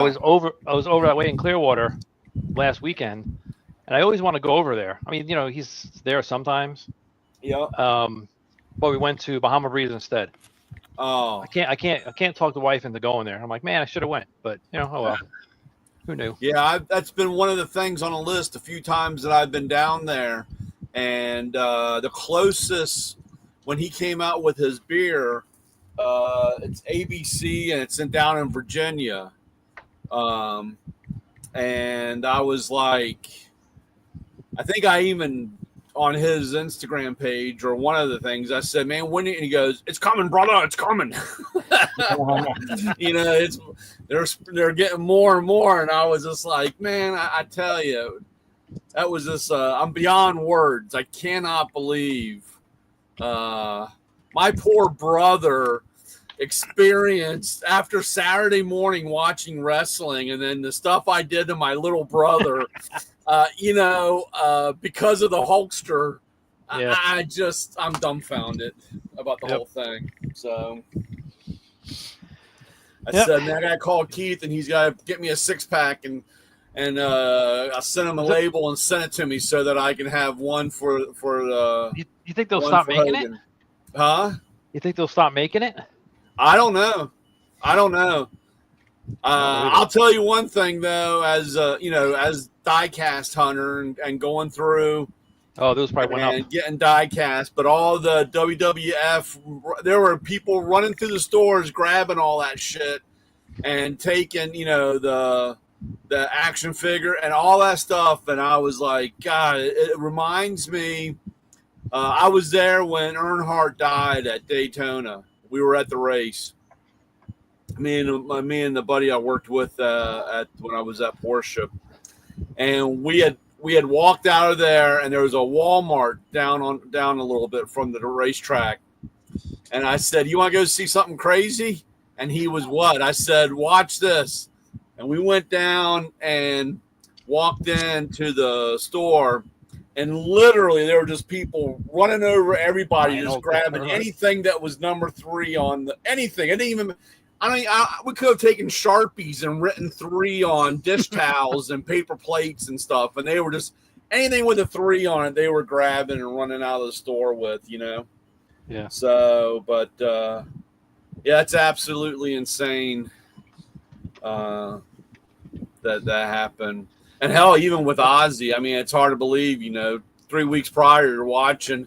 I was over that way in Clearwater last weekend, and I always want to go over there. I mean, he's there sometimes. Yeah. But we went to Bahama Breeze instead. Oh. I can't talk the wife into going there. I'm like, man, I should have went, but oh well. Who knew? Yeah, that's been one of the things on a list a few times that I've been down there, and the closest when he came out with his beer, it's ABC and it's down in Virginia, and I was like, I think I even on his Instagram page or one of the things I said, man, when, and he goes, it's coming, brother, it's coming. It's they're getting more and more, and I was just like, man, I tell you, that was just I'm beyond words. I cannot believe my poor brother experienced after Saturday morning watching wrestling, and then the stuff I did to my little brother. Because of the Hulkster, yeah. I'm dumbfounded about the whole thing. So I said, man, I gotta call Keith, and he's gotta get me a 6-pack, and I'll send him a label and send it to me so that I can have one for. You think they'll stop making Hogan. It? Huh? You think they'll stop making it? I don't know. I'll tell you one thing though, as diecast hunter and going through. Oh, those probably went up. And getting diecast, but all the WWF, there were people running through the stores grabbing all that shit and taking, the action figure and all that stuff. And I was like, God, it reminds me. I was there when Earnhardt died at Daytona. We were at the race. Me and the buddy I worked with when I was at Porsche, and we had walked out of there, and there was a Walmart down a little bit from the racetrack, and I said, "You want to go see something crazy?" And he was, "What?" I said, "Watch this," and we went down and walked into the store, and literally there were just people running over everybody, just grabbing anything that was number 3 on anything. I didn't even. We could have taken Sharpies and written 3 on dish towels and paper plates and stuff, and they were just anything with a 3 on it, they were grabbing and running out of the store with, Yeah. So, but it's absolutely insane that happened. And hell, even with Ozzy, I mean, it's hard to believe. 3 weeks prior, you're watching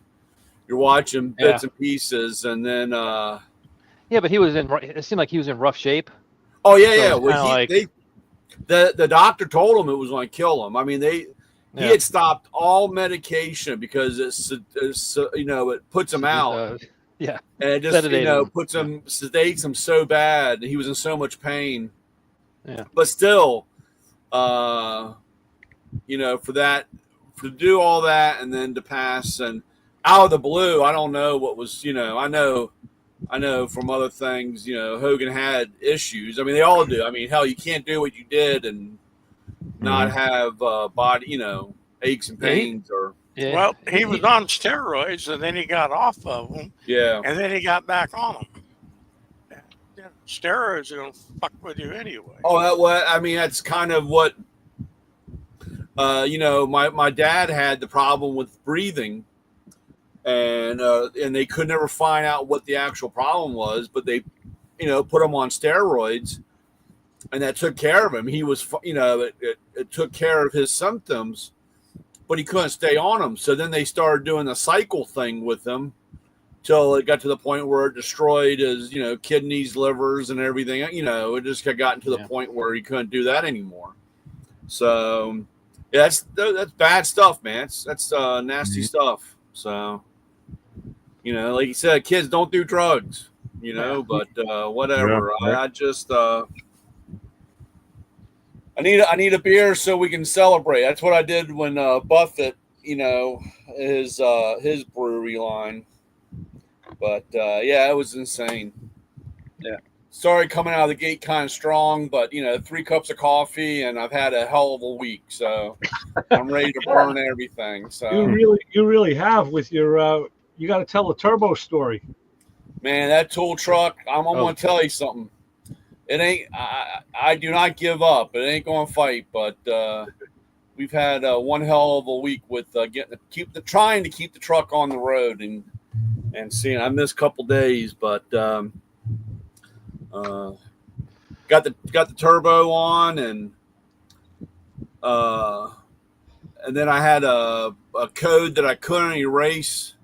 bits and pieces, and then. Yeah, but it seemed like he was in rough shape. Oh yeah. Well, the doctor told him it was going to kill him. I mean, he had stopped all medication because it puts him out. And it just sedates him so bad. He was in so much pain. Yeah. But still, to do all that and then to pass and out of the blue, I don't know what was. I know from other things, Hogan had issues. I mean, they all do. I mean, hell, you can't do what you did and not have body, aches and pains or. Yeah. Well, he was on steroids, and then he got off of them. Yeah. And then he got back on them. Steroids are going to fuck with you anyway. Oh, that's kind of what, my dad had the problem with breathing. And they could never find out what the actual problem was, but they, put him on steroids, and that took care of him. He was, it took care of his symptoms, but he couldn't stay on them. So then they started doing the cycle thing with him till it got to the point where it destroyed his, kidneys, livers, and everything. It just had gotten to the point where he couldn't do that anymore. So yeah, that's bad stuff, man. That's nasty stuff. So. Like you said, kids don't do drugs, but whatever. Yeah. I just I need a beer so we can celebrate. That's what I did when Buffett, his brewery line. But it was insane. Yeah. Started coming out of the gate kind of strong, but 3 cups of coffee and I've had a hell of a week, so I'm ready to burn everything. So you really have with your you got to tell the turbo story. Man, that tool truck, I'm going to tell you something. it ain't. I do not give up. It ain't going to fight, but we've had one hell of a week with trying to keep the truck on the road and seeing. I missed a couple days, but got the turbo on and then I had a code that I couldn't erase.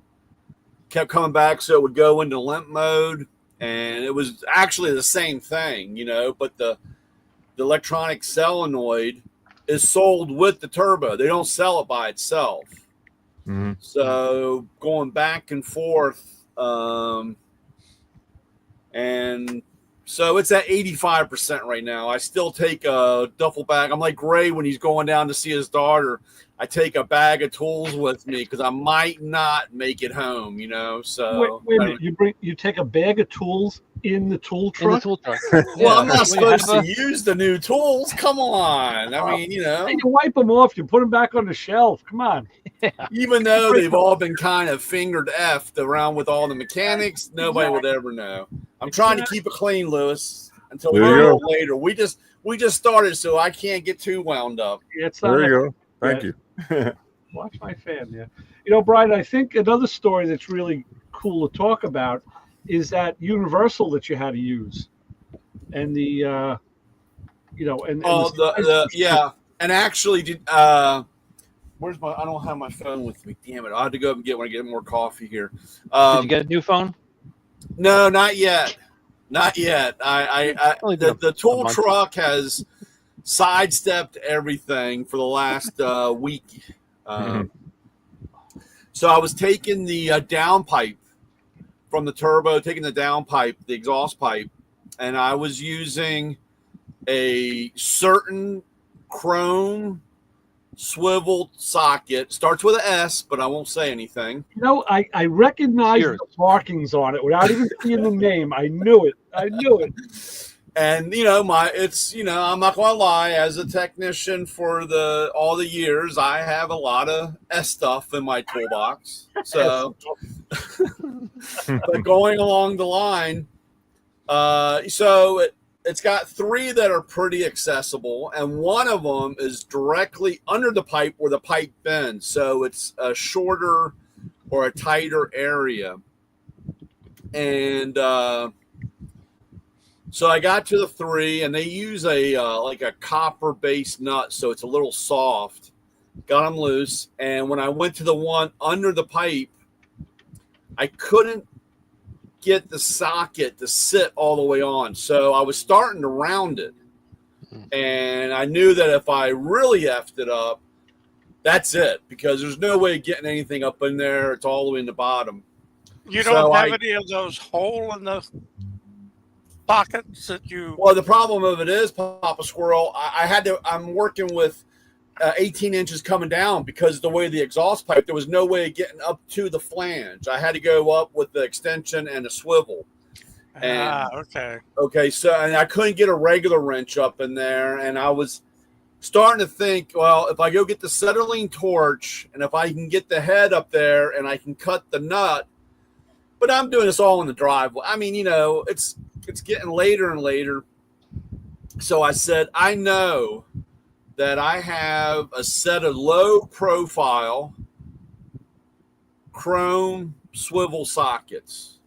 Kept coming back, so it would go into limp mode, and it was actually the same thing, but the electronic solenoid is sold with the turbo. They don't sell it by itself. Mm-hmm. So going back and forth, and so it's at 85% right now. I still take a duffel bag. I'm like Gray when he's going down to see his daughter. I take a bag of tools with me because I might not make it home, So wait a minute, you take a bag of tools in the tool truck? In the tool truck. Well, I'm not supposed to use the new tools. Come on. I mean, And you wipe them off. You put them back on the shelf. Come on. Even though they've all been kind of fingered effed around with all the mechanics, nobody would ever know. I'm trying to keep it clean, Lewis, until a little later. We just started, so I can't get too wound up. There you go. Thank you. Watch my fan, yeah. Brian, I think another story that's really cool to talk about is that universal that you had to use, and the and actually did where's my? I don't have my phone with me. Damn it! I had to go up and get when I get more coffee here. Did you get a new phone? No, not yet. Not yet. The tool truck has sidestepped everything for the last week. So I was taking the downpipe from the turbo, taking the downpipe, the exhaust pipe, and I was using a certain chrome swivel socket. Starts with an S, but I won't say anything. I recognize the markings on it without even seeing the name. I knew it. And I'm not gonna lie, as a technician for all the years, I have a lot of S stuff in my toolbox. So but going along the line, so it's got three that are pretty accessible, and one of them is directly under the pipe where the pipe bends. So it's a shorter or a tighter area. And so I got to the three, and they use a copper-based nut, so it's a little soft. Got them loose, and when I went to the one under the pipe, I couldn't get the socket to sit all the way on, so I was starting to round it, and I knew that if I really effed it up, that's it, because there's no way of getting anything up in there. It's all the way in the bottom. You don't have any of those hole in the pockets that you... Well, the problem of it is, Papa Squirrel, I'm working with 18 inches coming down because of the way the exhaust pipe, there was no way of getting up to the flange. I had to go up with the extension and a swivel. Okay. So, and I couldn't get a regular wrench up in there, and I was starting to think, well, if I go get the Cetterline torch, and if I can get the head up there and I can cut the nut, but I'm doing this all in the driveway. I mean, it's getting later and later. So I said, I know that I have a set of low profile chrome swivel sockets.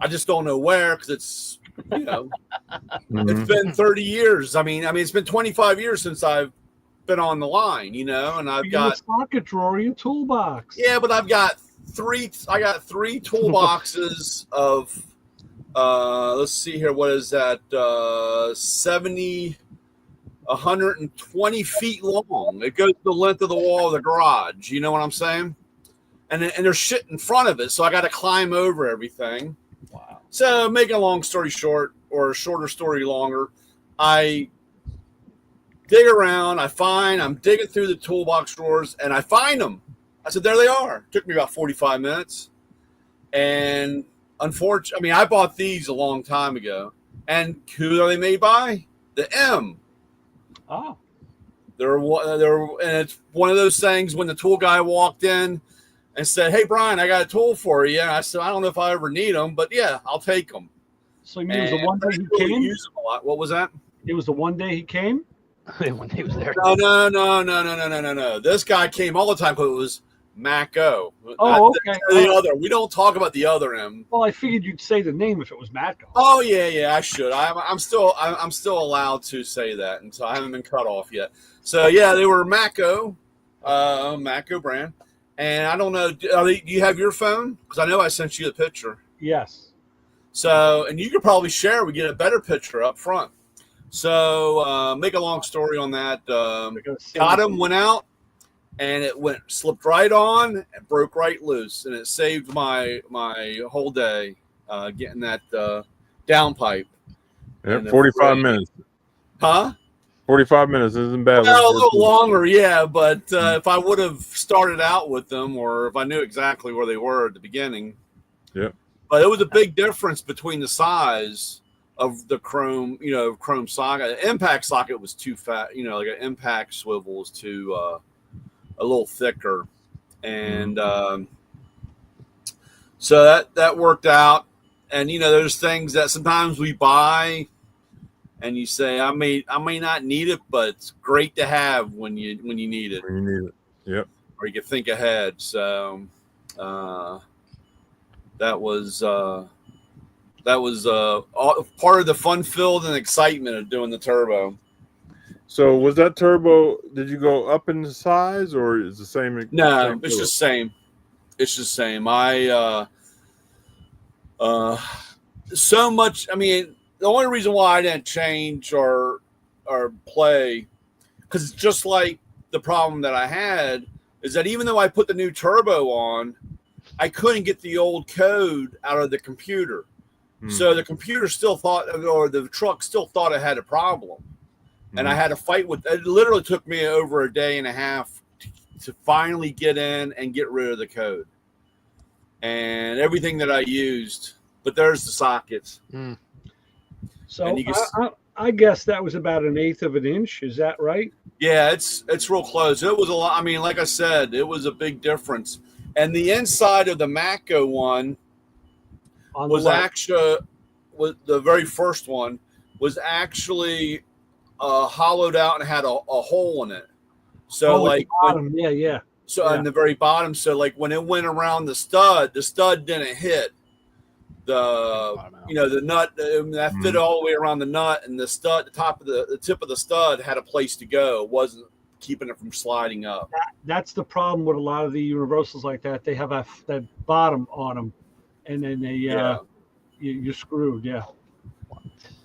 I just don't know where, because it's, it's been 30 years. I mean, it's been 25 years since I've been on the line, and I've got a socket drawer in your toolbox. Yeah, but I got three toolboxes of let's see here, what is that, 120 feet long. It goes the length of the wall of the garage, you know what I'm saying? And there's shit in front of it, so I got to climb over everything. Wow. So making a long story short, or a shorter story longer, I dig around, I'm digging through the toolbox drawers, and I find them. I said, there they are. It took me about 45 minutes. And unfortunately, I bought these a long time ago. And who are they made by? The M. Oh. And it's one of those things when the tool guy walked in and said, hey, Brian, I got a tool for you. And I said, I don't know if I ever need them, but yeah, I'll take them. So you mean it was the one day he really came? use them a lot. What was that? It was the one day he came? When he was there. No. This guy came all the time because it was Mako. Oh, okay. The other. We don't talk about the other M. Well, I figured you'd say the name if it was Mako. Oh yeah, I should. I'm still allowed to say that until I haven't been cut off yet. So yeah, they were Mako brand, and I don't know. Do you have your phone? Because I know I sent you the picture. Yes. So, and you could probably share. We get a better picture up front. So, make a long story on that. Got him, went out, and it slipped right on and broke right loose, and it saved my whole day getting that downpipe. Yeah, 45 minutes. Huh? 45 minutes isn't bad. Well, a little longer, yeah. But if I would have started out with them, or if I knew exactly where they were at the beginning, yeah. But it was a big difference between the size of the chrome, chrome socket. The impact socket was too fat, like an impact swivel was too a little thicker, and so that worked out. And there's things that sometimes we buy, and you say, I may not need it, but it's great to have when you need it. When you need it, yep. Or you can think ahead. So that was part of the fun filled and excitement of doing the turbo. So was that turbo? Did you go up in size, or is the same? No, it's just same. It's just same. So much. I mean, the only reason why I didn't change or play, because it's just like the problem that I had is that even though I put the new turbo on, I couldn't get the old code out of the computer. So the computer still thought, or the truck still thought it had a problem. And I had to fight with it. Literally took me over a day and a half to finally get in and get rid of the code and everything that I used. But there's the sockets. So I guess that was about 1/8 of an inch. Is that right? Yeah, it's real close. It was a lot. I mean, like I said, it was a big difference. And the inside of the Mako one was the very first one was actually hollowed out and had a hole in it. So bottom. So on the very bottom. So like when it went around the stud didn't hit the nut. That fit all the way around the nut, and the stud, the tip of the stud had a place to go. It wasn't keeping it from sliding up. That's the problem with a lot of the universals like that. They have that bottom on them, and then you're screwed. Yeah.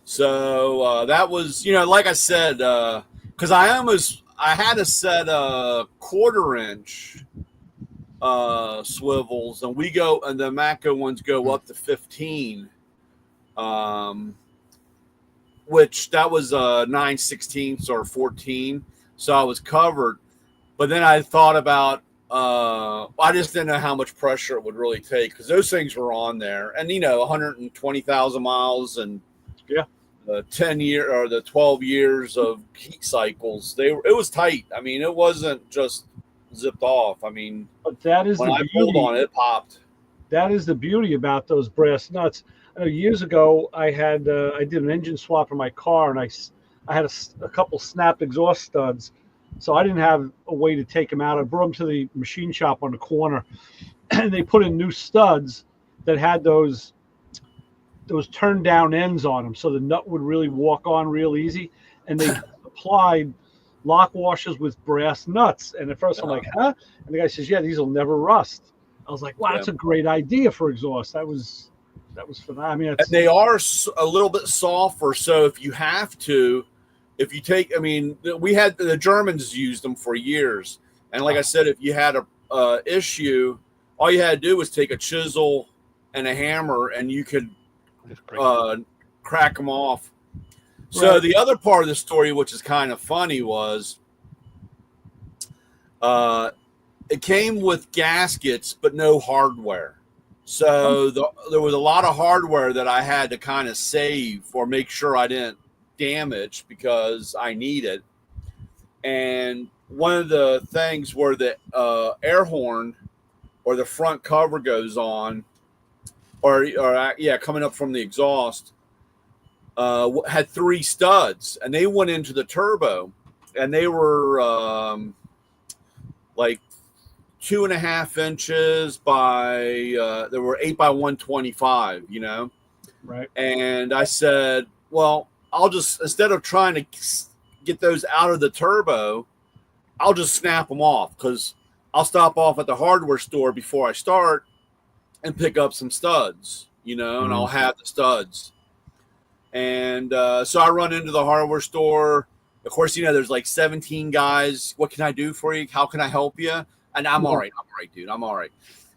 So that was, like I said, because I had to set a 1/4 inch swivels, and the Mako ones go up to 15, which that was 9/16 or 14. So I was covered, but then I thought about, I just didn't know how much pressure it would really take because those things were on there, and 120,000 miles and the 10 year or the 12 years of heat cycles. It was tight. I mean, it wasn't just zipped off. I mean, but that is when I pulled on it, it popped. That is the beauty about those brass nuts. Years ago, I did an engine swap in my car, and I had a couple snapped exhaust studs, so I didn't have a way to take them out. I brought them to the machine shop on the corner, and they put in new studs that had those turned down ends on them, so the nut would really walk on real easy. And they applied lock washers with brass nuts. And at first I'm like, huh? And the guy says, yeah, these will never rust. I was like, wow, that's a great idea for exhaust. That was phenomenal. I mean, and they are a little bit softer, so if you take, I mean, we had the Germans used them for years, and like I said, if you had a issue, all you had to do was take a chisel and a hammer, and you could crack them off. So the other part of the story, which is kind of funny, was it came with gaskets but no hardware. So there was a lot of hardware that I had to kind of save or make sure I didn't damage because I need it. And one of the things where the air horn or the front cover goes on, or coming up from the exhaust, had 3 studs, and they went into the turbo, and they were like 2.5 inches by they were 8 by 125, you know. Right. And I said, well, I'll just, instead of trying to get those out of the turbo, I'll just snap them off, because I'll stop off at the hardware store before I start and pick up some studs, you know, and I'll have the studs. And so I run into the hardware store. Of course, you know, there's like 17 guys. What can I do for you? How can I help you? And I'm all right. I'm all right, dude. I'm all right.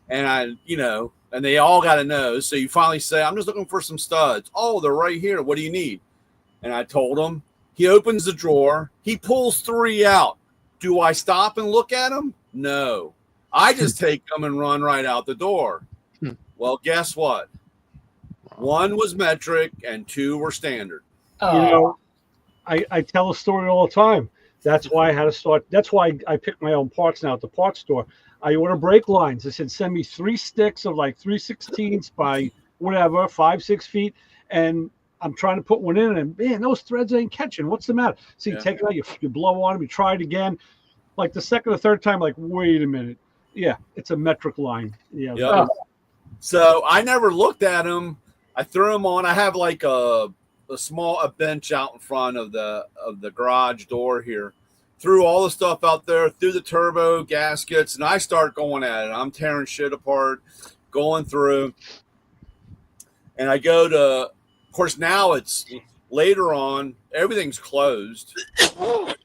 And I, you know, and they all got to know. So you finally say, I'm just looking for some studs. Oh, they're right here. What do you need? And I told him. He opens the drawer. He pulls 3 out. Do I stop and look at them? No. I just take them and run right out the door. Well, guess what? 1 was metric and 2 were standard. You know, I tell a story all the time. That's why I had to start. That's why I pick my own parts now at the parts store. I order brake lines. I said, send me 3 sticks of like 3/16 by whatever, 5-6 feet. And I'm trying to put one in, and man, those threads ain't catching. What's the matter? So you take it out, you blow on them, you try it again. Like the second or third time, like, wait a minute. Yeah, it's a metric line. Yeah. Yep. So I never looked at them. I threw them on. I have like a bench out in front of the garage door here. Threw all the stuff out there, threw the turbo gaskets, and I start going at it. I'm tearing shit apart, going through. And I go to, of course, now it's later on, everything's closed.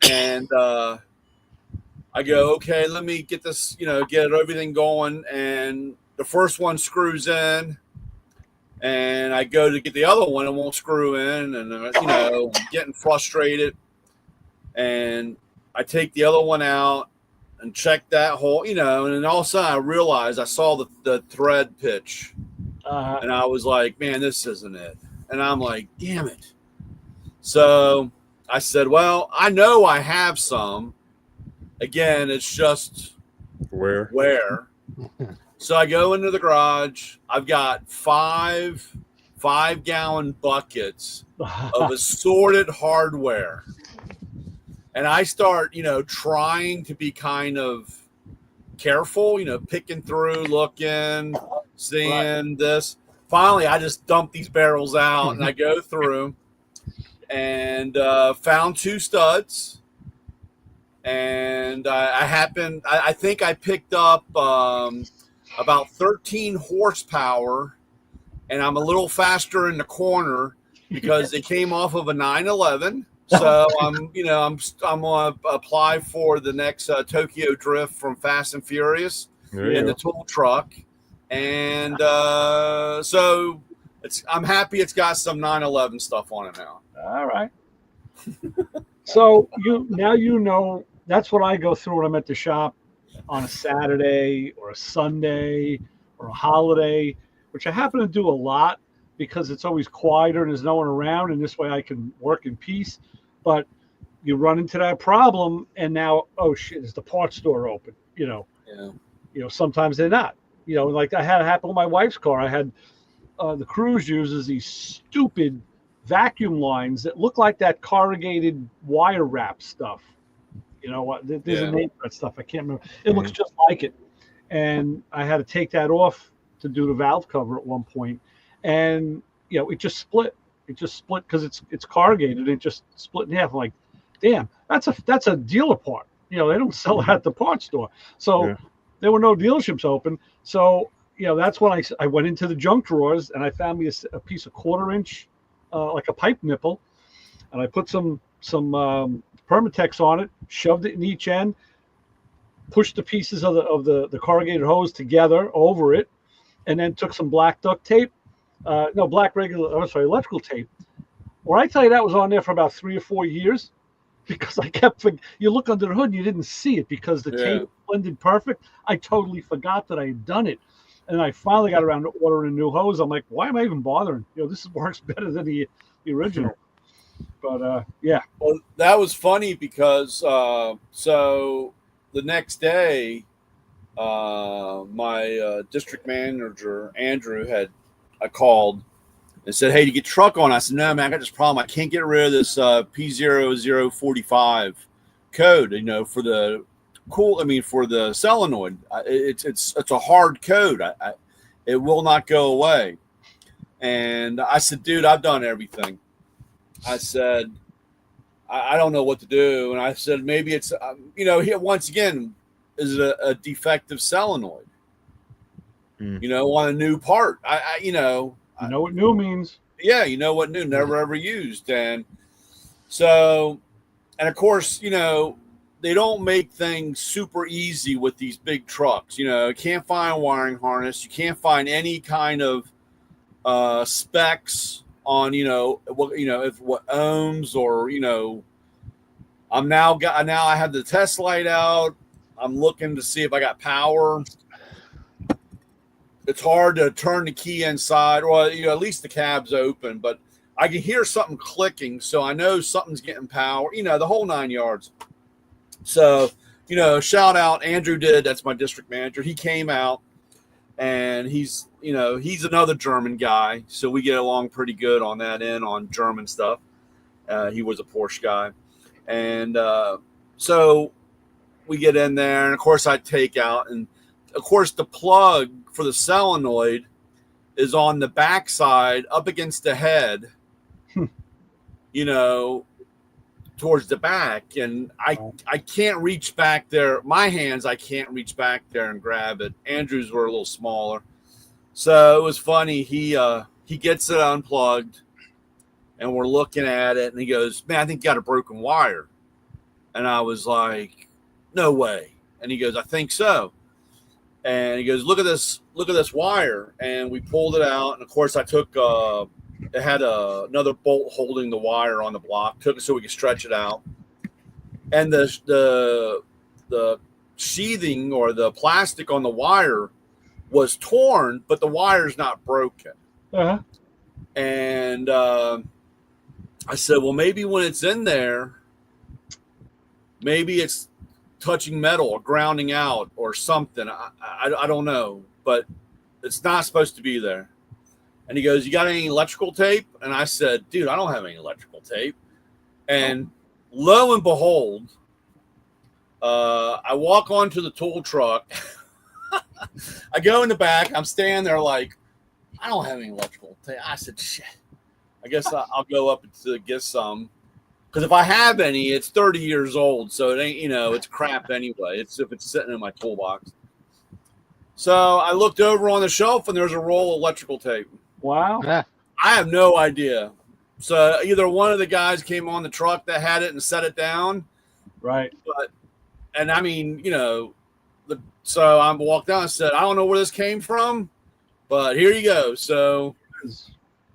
And I go, okay, let me get this, you know, get everything going. And the first one screws in. And I go to get the other one, and won't screw in. And, you know, I'm getting frustrated. And I take the other one out and check that hole, you know, and then all of a sudden I realized I saw the thread pitch. And I was like, man, this isn't it. And I'm like, damn it. So I said, well, I know I have some. Again, it's just where. So I go into the garage. I've got 5 5-gallon buckets of assorted hardware. And I start, you know, trying to be kind of careful, you know, picking through, looking, seeing this. Finally, I just dump these barrels out and I go through and found 2 studs. And I think I picked up about 13 horsepower, and I'm a little faster in the corner because it came off of a 911. So I'm gonna apply for the next Tokyo Drift from Fast and Furious in the tool truck, and so I'm happy it's got some 911 stuff on it now. All right. So you know that's what I go through when I'm at the shop on a Saturday or a Sunday or a holiday, which I happen to do a lot because it's always quieter and there's no one around, and this way I can work in peace. But you run into that problem, and now, oh shit, is the parts store open? You know, you know, sometimes they're not. You know, like I had it happen with my wife's car. I had the Cruise uses these stupid vacuum lines that look like that corrugated wire wrap stuff. You know what? There's a name for that stuff. I can't remember. It looks just like it. And I had to take that off to do the valve cover at one point. And, you know, it just split. It just split because it's corrugated. It just split in half. I'm like, damn, that's a dealer part. You know, they don't sell it at the parts store. So there were no dealerships open. So, you know, that's when I went into the junk drawers and I found me a piece of 1/4 inch, like a pipe nipple. And I put some Permatex on it, shoved it in each end, pushed the pieces of the corrugated hose together over it, and then took some black duct tape. Electrical tape. When I tell you that was on there for about 3 or 4 years, because I kept, you look under the hood and you didn't see it because the tape blended perfect. I totally forgot that I had done it. And I finally got around to ordering a new hose. I'm like, why am I even bothering? You know, this works better than the original. But yeah. Well, that was funny because so the next day, my district manager Andrew I called, and said, "Hey, to get truck on." I said, "No, man, I got this problem. I can't get rid of this P0045 code. For the for the solenoid. It's a hard code. It will not go away." And I said, "Dude, I've done everything." I said, I don't know what to do. And I said, maybe it's, here once again, is it a defective solenoid? On a new part. You know what new means. Yeah, you know what new, never ever used. And so, and of course, they don't make things super easy with these big trucks. You can't find a wiring harness. You can't find any kind of specs on what ohms or now I have the test light out. I'm looking to see if I got power. It's hard to turn the key inside. Well, at least the cab's open, but I can hear something clicking, so I know something's getting power. The whole 9 yards. So shout out Andrew that's my district manager. He came out. And he's another German guy, so we get along pretty good on that end on German stuff. He was a Porsche guy, and so we get in there, and of course I take out, and of course the plug for the solenoid is on the backside, up against the head, towards the back, and I can't reach back there. My hands, I can't reach back there and grab it. Andrew's were a little smaller. So it was funny. He gets it unplugged, and we're looking at it, and he goes, "Man, I think you got a broken wire." And I was like, "No way." And he goes, "I think so." And he goes, look at this wire. And we pulled it out. And of course I took, it had another bolt holding the wire on the block, took it so we could stretch it out. And the sheathing or the plastic on the wire was torn, but the wire's not broken. Uh-huh. And I said, well, maybe when it's in there, maybe it's touching metal or grounding out or something. I don't know, but it's not supposed to be there. And he goes, "You got any electrical tape?" And I said, "Dude, I don't have any electrical tape." And lo and behold, I walk onto the tool truck. I go in the back. I'm standing there like, I don't have any electrical tape. I said, shit. I guess I'll go up to get some. Because if I have any, it's 30 years old, so it ain't, it's crap anyway. It's if it's sitting in my toolbox. So I looked over on the shelf, and there's a roll of electrical tape. Wow. Yeah. I have no idea. So either one of the guys came on the truck that had it and set it down. Right. And I mean, so I walked down and said, I don't know where this came from, but here you go. So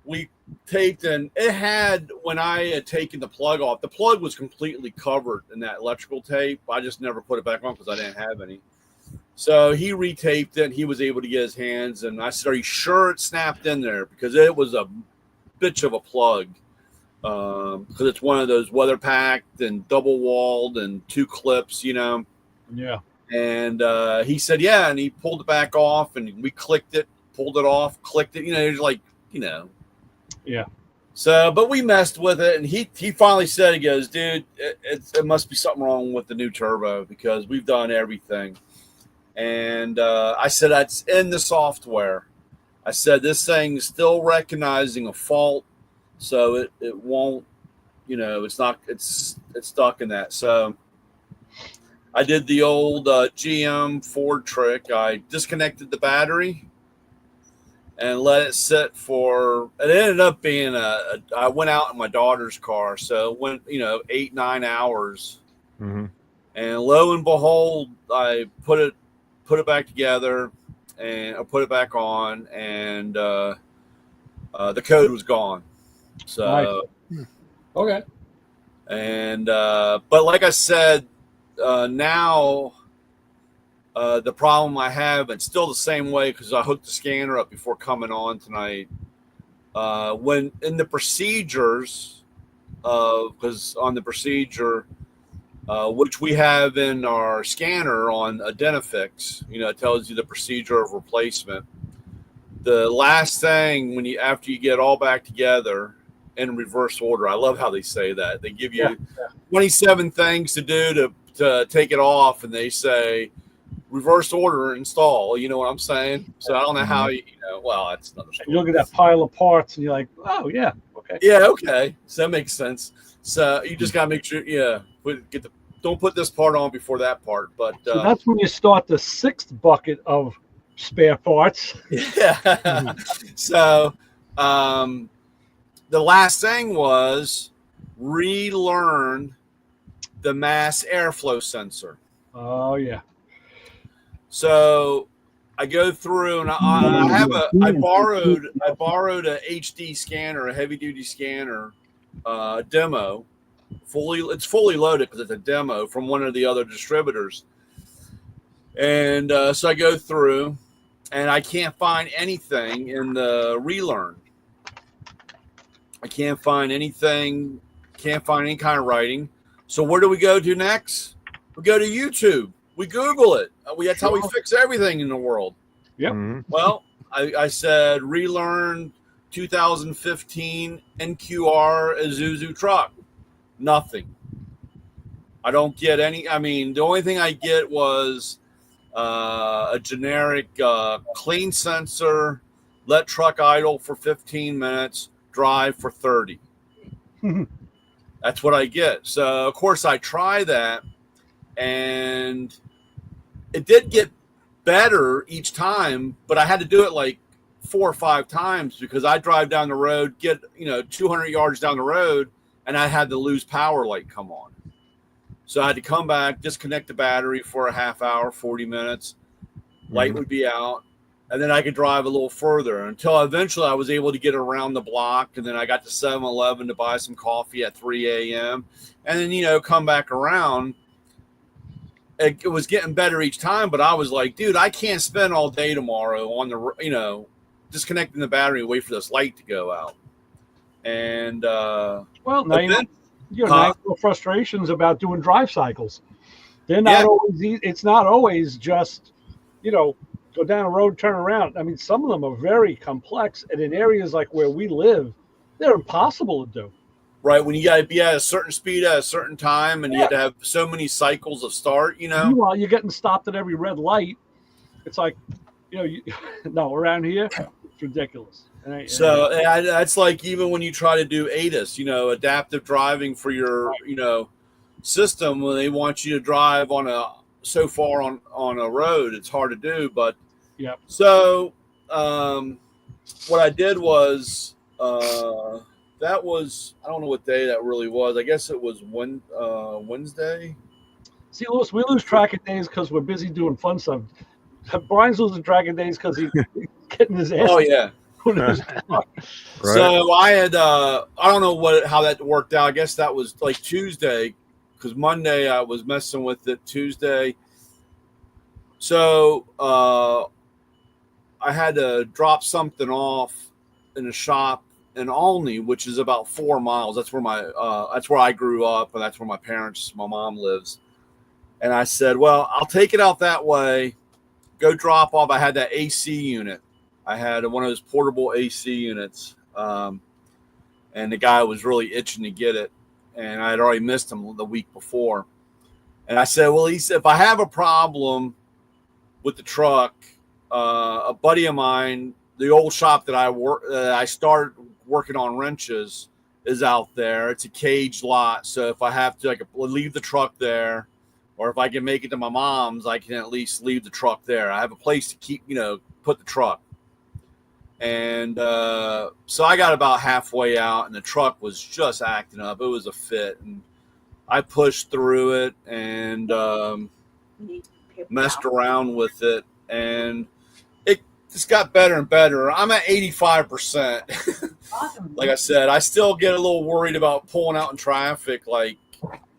we taped, and it had, when I had taken the plug off, the plug was completely covered in that electrical tape. I just never put it back on because I didn't have any. So he retaped it, and he was able to get his hands, and I said, are you sure it snapped in there? Because it was a bitch of a plug. Because it's one of those weather packed and double walled and 2 clips, Yeah. And he said, yeah, and he pulled it back off, and we clicked it, pulled it off, clicked it. It's like, Yeah. So, but we messed with it, and he finally said, he goes, dude, it must be something wrong with the new turbo because we've done everything. And I said, that's in the software. I said, this thing is still recognizing a fault, so it won't, it's not, it's stuck in that. So I did the old GM Ford trick. I disconnected the battery and let it sit for, it ended up being I went out in my daughter's car. So it went, 8-9 hours. Mm-hmm. And lo and behold, I put it back together and I put it back on, and the code was gone. So, nice. Okay. And, but like I said, now, the problem I have, it's still the same way because I hooked the scanner up before coming on tonight. When in the procedures, because on the procedure, which we have in our scanner on Identifix, it tells you the procedure of replacement. the last thing after you get all back together in reverse order. I love how they say that. They give you 27 things to do to take it off, and they say reverse order install. You know what I'm saying? So I don't know how well, that's another story. You look at that pile of parts and you're like, oh yeah, okay. Yeah, okay. So that makes sense. So you just gotta make sure, don't put this part on before that part. But so that's when you start the 6th bucket of spare parts. Yeah. So the last thing was relearn the mass airflow sensor. Oh yeah. So I go through and I borrowed a HD scanner, a heavy duty scanner, demo. It's fully loaded because it's a demo from one of the other distributors. And so I go through and I can't find anything in the relearn. I can't find anything, can't find any kind of writing. So where do we go to next? We go to YouTube. We Google it. That's how we fix everything in the world. Yep. Mhm. Well, I said relearn 2015 NQR Isuzu truck. Nothing. I don't get any. I mean, the only thing I get was a generic clean sensor, let truck idle for 15 minutes, drive for 30. That's what I get. So, of course, I try that, and it did get better each time, but I had to do it like 4 or 5 times because I drive down the road, get 200 yards down the road, and I had the lose power light come on. So I had to come back, disconnect the battery for a half hour, 40 minutes. Light would be out, and then I could drive a little further until eventually I was able to get around the block, and then I got to 7-Eleven to buy some coffee at 3 a.m. and then come back around. It was getting better each time, but I was like, dude, I can't spend all day tomorrow on the disconnecting the battery and wait for this light to go out. And well, now now frustrations about doing drive cycles. They're not always. It's not always just go down a road, turn around. I mean, some of them are very complex, and in areas like where we live, they're impossible to do. Right, when you got to be at a certain speed at a certain time, and you have to have so many cycles of start. Meanwhile, you're getting stopped at every red light. It's like, no, around here, it's ridiculous. So that's like even when you try to do ADAS, adaptive driving for your, system, when they want you to drive so far on a road, it's hard to do. But so what I did was that was, I don't know what day that really was. I guess it was Wednesday. See, Lewis, we lose track of days because we're busy doing fun stuff. Brian's losing track of days because he's getting his ass. Oh yeah. Right. So I had I don't know how that worked out. I guess that was like Tuesday, because Monday I was messing with it. Tuesday, so I had to drop something off in a shop in Olney, which is about 4 miles. That's where that's where I grew up, and that's where my mom lives. And I said, well, I'll take it out that way. Go drop off. I had that AC unit. I had one of those portable AC units, and the guy was really itching to get it, and I had already missed him the week before. And I said, well, he said, if I have a problem with the truck, a buddy of mine, the old shop that I started working on wrenches, is out there. It's a caged lot, so if I have to, I could leave the truck there, or if I can make it to my mom's, I can at least leave the truck there. I have a place to keep, put the truck. And so I got about halfway out, and the truck was just acting up. It was a fit, and I pushed through it and messed around with it, and it just got better and better. I'm at 85%. Awesome. Like I said, I still get a little worried about pulling out in traffic, because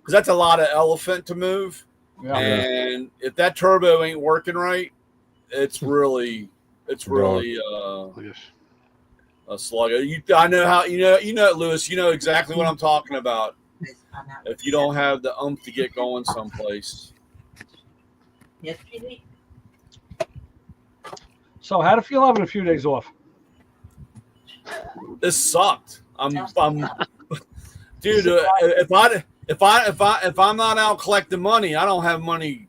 that's a lot of elephant to move. Yeah. And if that turbo ain't working right, it's really a slug. I know how Lewis. You know exactly what I'm talking about. If you don't have the oomph to get going someplace. Yes, PD. So, how'd it feel having a few days off? This sucked. Dude. If I'm not out collecting money, I don't have money.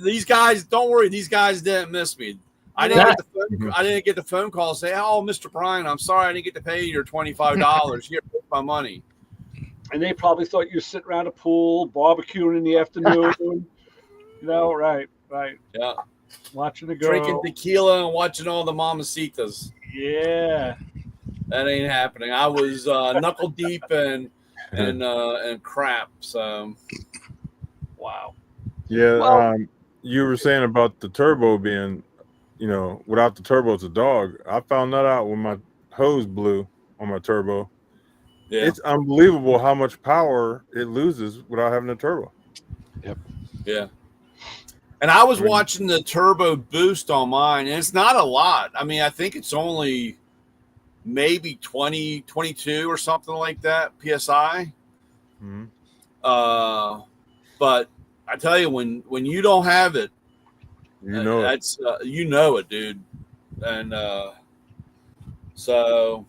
These guys, don't worry. These guys didn't miss me. I didn't get the phone call say, "Oh, Mr. Bryan, I'm sorry I didn't get to pay you your $25. Here, take my money." And they probably thought you were sitting around a pool, barbecuing in the afternoon. Right. Yeah. Watching the girl. Drinking tequila and watching all the mamacitas. Yeah. That ain't happening. I was knuckle deep and crap. So. Wow. Yeah. Well, you were saying about the turbo being, without the turbo, it's a dog. I found that out when my hose blew on my turbo. Yeah. It's unbelievable how much power it loses without having a turbo. Yep. Yeah. And I was watching the turbo boost on mine, and it's not a lot. I mean, I think it's only maybe 20, 22 or something like that, PSI. Mm-hmm. But I tell you, when you don't have it, that's you know it, dude. And so,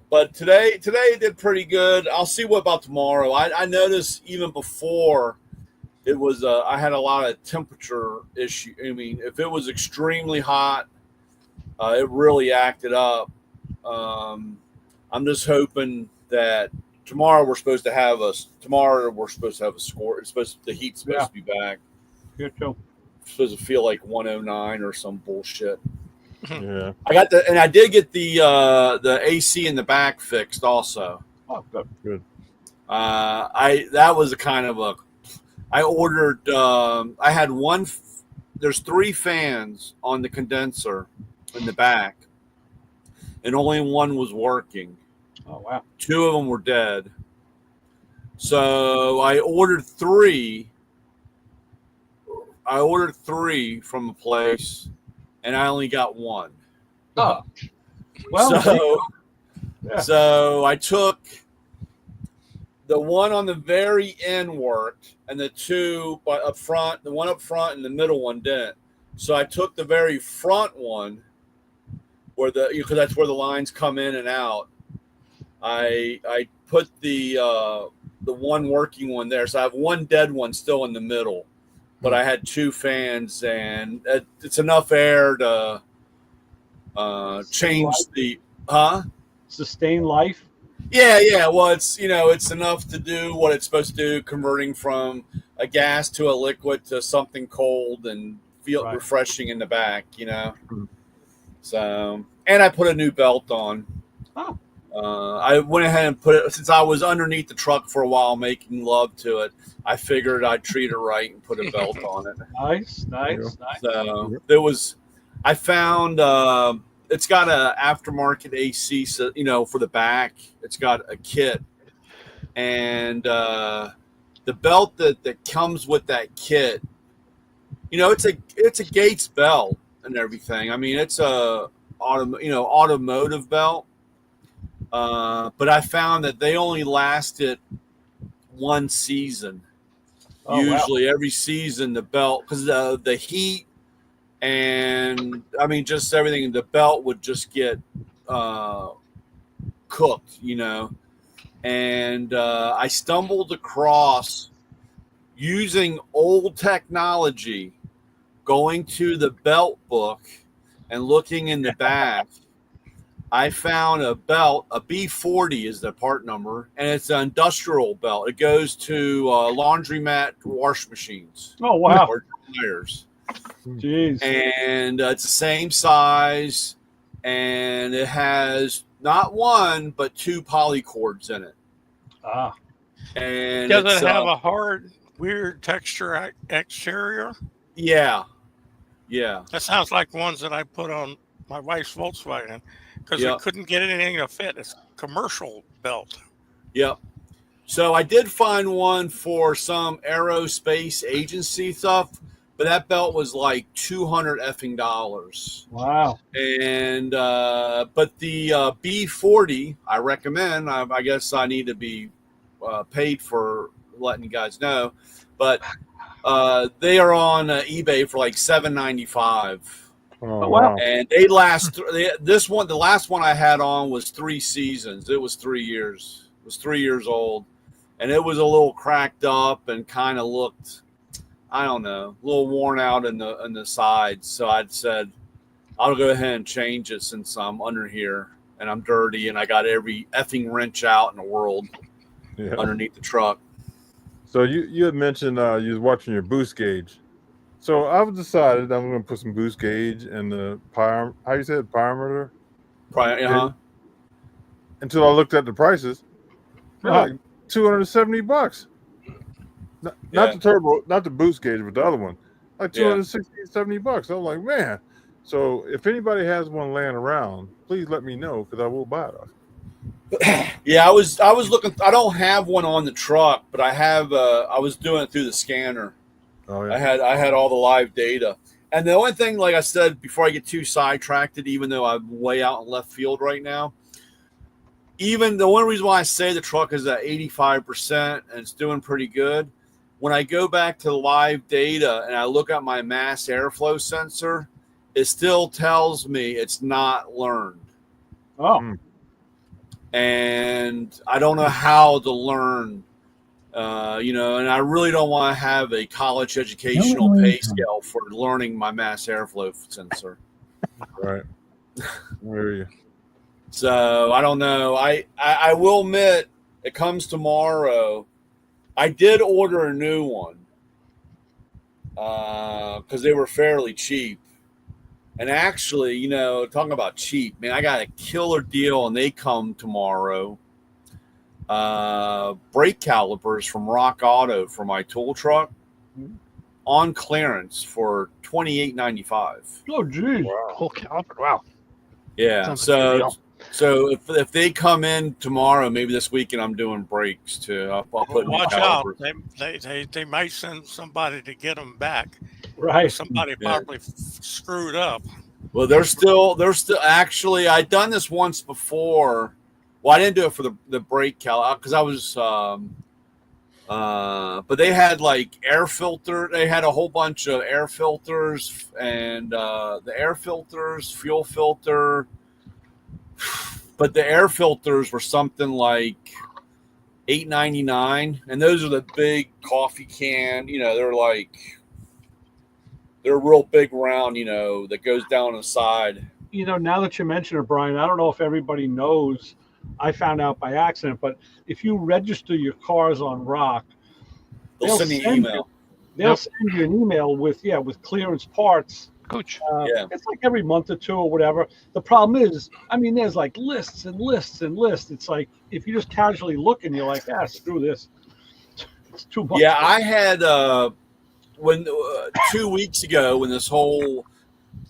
but today it did pretty good. I'll see what about tomorrow. I noticed even before it was I had a lot of temperature issue. I mean, if it was extremely hot, it really acted up. I'm just hoping that tomorrow we're supposed to have a score. The heat's supposed to be back. Good show. Supposed to feel like 109 or some bullshit. Yeah. I did get the AC in the back fixed also. Oh, good. That was a kind of a. I ordered. I had one. There's 3 fans on the condenser in the back, and only one was working. Oh wow! 2 of them were dead. So I ordered 3. I ordered 3 from a place, and I only got 1. Oh, well. So I took the one on the very end worked, and the 2 up front, the one up front and the middle one didn't. So I took the very front one, because that's where the lines come in and out. I put the one working one there, so I have 1 dead one still in the middle, but I had 2 fans, and it's enough air to change the sustain life. Yeah. Well, it's enough to do what it's supposed to do, converting from a gas to a liquid to something cold and feel refreshing in the back. So, and I put a new belt on. Oh. I went ahead and put it, since I was underneath the truck for a while making love to it. I figured I'd treat it right and put a belt on it. Nice. So I found it's got an aftermarket AC, so for the back, it's got a kit, and the belt that comes with that kit, it's a Gates belt and everything. I mean, it's a automotive belt. But I found that they only lasted 1 season. Usually every season the belt, because the heat and I mean just everything, the belt would just get cooked, And I stumbled across, using old technology, going to the belt book and looking in the back. I found a belt, a B40 is the part number, and it's an industrial belt. It goes to laundromat wash machines. Oh, wow. Or dryers. Jeez. And it's the same size, and it has not 1, but 2 polycords in it. Ah. And does it have a hard, weird texture exterior? Yeah. That sounds like ones that I put on my wife's Volkswagen. Because we couldn't get anything to fit. It's a commercial belt. Yep. So I did find one for some aerospace agency stuff, but that belt was like $200 effing dollars. Wow. And but the B40, I recommend. I guess I need to be paid for letting you guys know, but they are on eBay for like $7.95. Oh, wow. And they last. This one, the last one I had on was 3 seasons. It was 3 years. It was 3 years old, and it was a little cracked up and kind of looked, I don't know, a little worn out in the sides. So I said, I'll go ahead and change it since I'm under here and I'm dirty and I got every effing wrench out in the world underneath the truck. So you had mentioned you was watching your boost gauge. So I've decided I'm going to put some boost gauge in the how you say it, pyrometer? Until I looked at the prices. They're like $270. Not the turbo, not the boost gauge, but the other one. Like $260, $70. I'm like, man. So if anybody has one laying around, please let me know because I will buy it off. Yeah, I was looking. I don't have one on the truck, but I have. I was doing it through the scanner. Oh yeah. I had all the live data, and the only thing, like I said before, I get too sidetracked, even though I'm way out in left field right now. Even the only reason why I say the truck is at 85% and it's doing pretty good. When I go back to live data and I look at my mass airflow sensor, it still tells me it's not learned. Oh. And I don't know how to learn, and I really don't want to have a college educational pay scale for learning my mass airflow sensor. Right. Where are you? So I don't know. I will admit it comes tomorrow. I did order a new one because they were fairly cheap. And actually, talking about cheap, man, I got a killer deal, and they come tomorrow. Brake calipers from Rock Auto for my tool truck on clearance for $28.95. Oh, geez. Wow. Whole caliper. Wow. Yeah. So if they come in tomorrow, maybe this weekend, I'm doing brakes too. I'll put watch out. They might send somebody to get them back. Right. Somebody probably screwed up. Well, they're still actually. I'd done this once before. Well, I didn't do it for the brake caliper because I was. But they had like air filter. They had a whole bunch of air filters and the air filters, fuel filter. But the air filters were something like $8.99, and those are the big coffee can. They're real big round. That goes down the side. Now that you mention it, Brian, I don't know if everybody knows. I found out by accident, but if you register your cars on Rock, they'll send you an email. They'll send you an email with clearance parts. Coach. It's like every month or two or whatever. The problem is, there's like lists and lists and lists. It's like if you just casually look and you're like, screw this. It's too much. Yeah, I had when 2 weeks ago when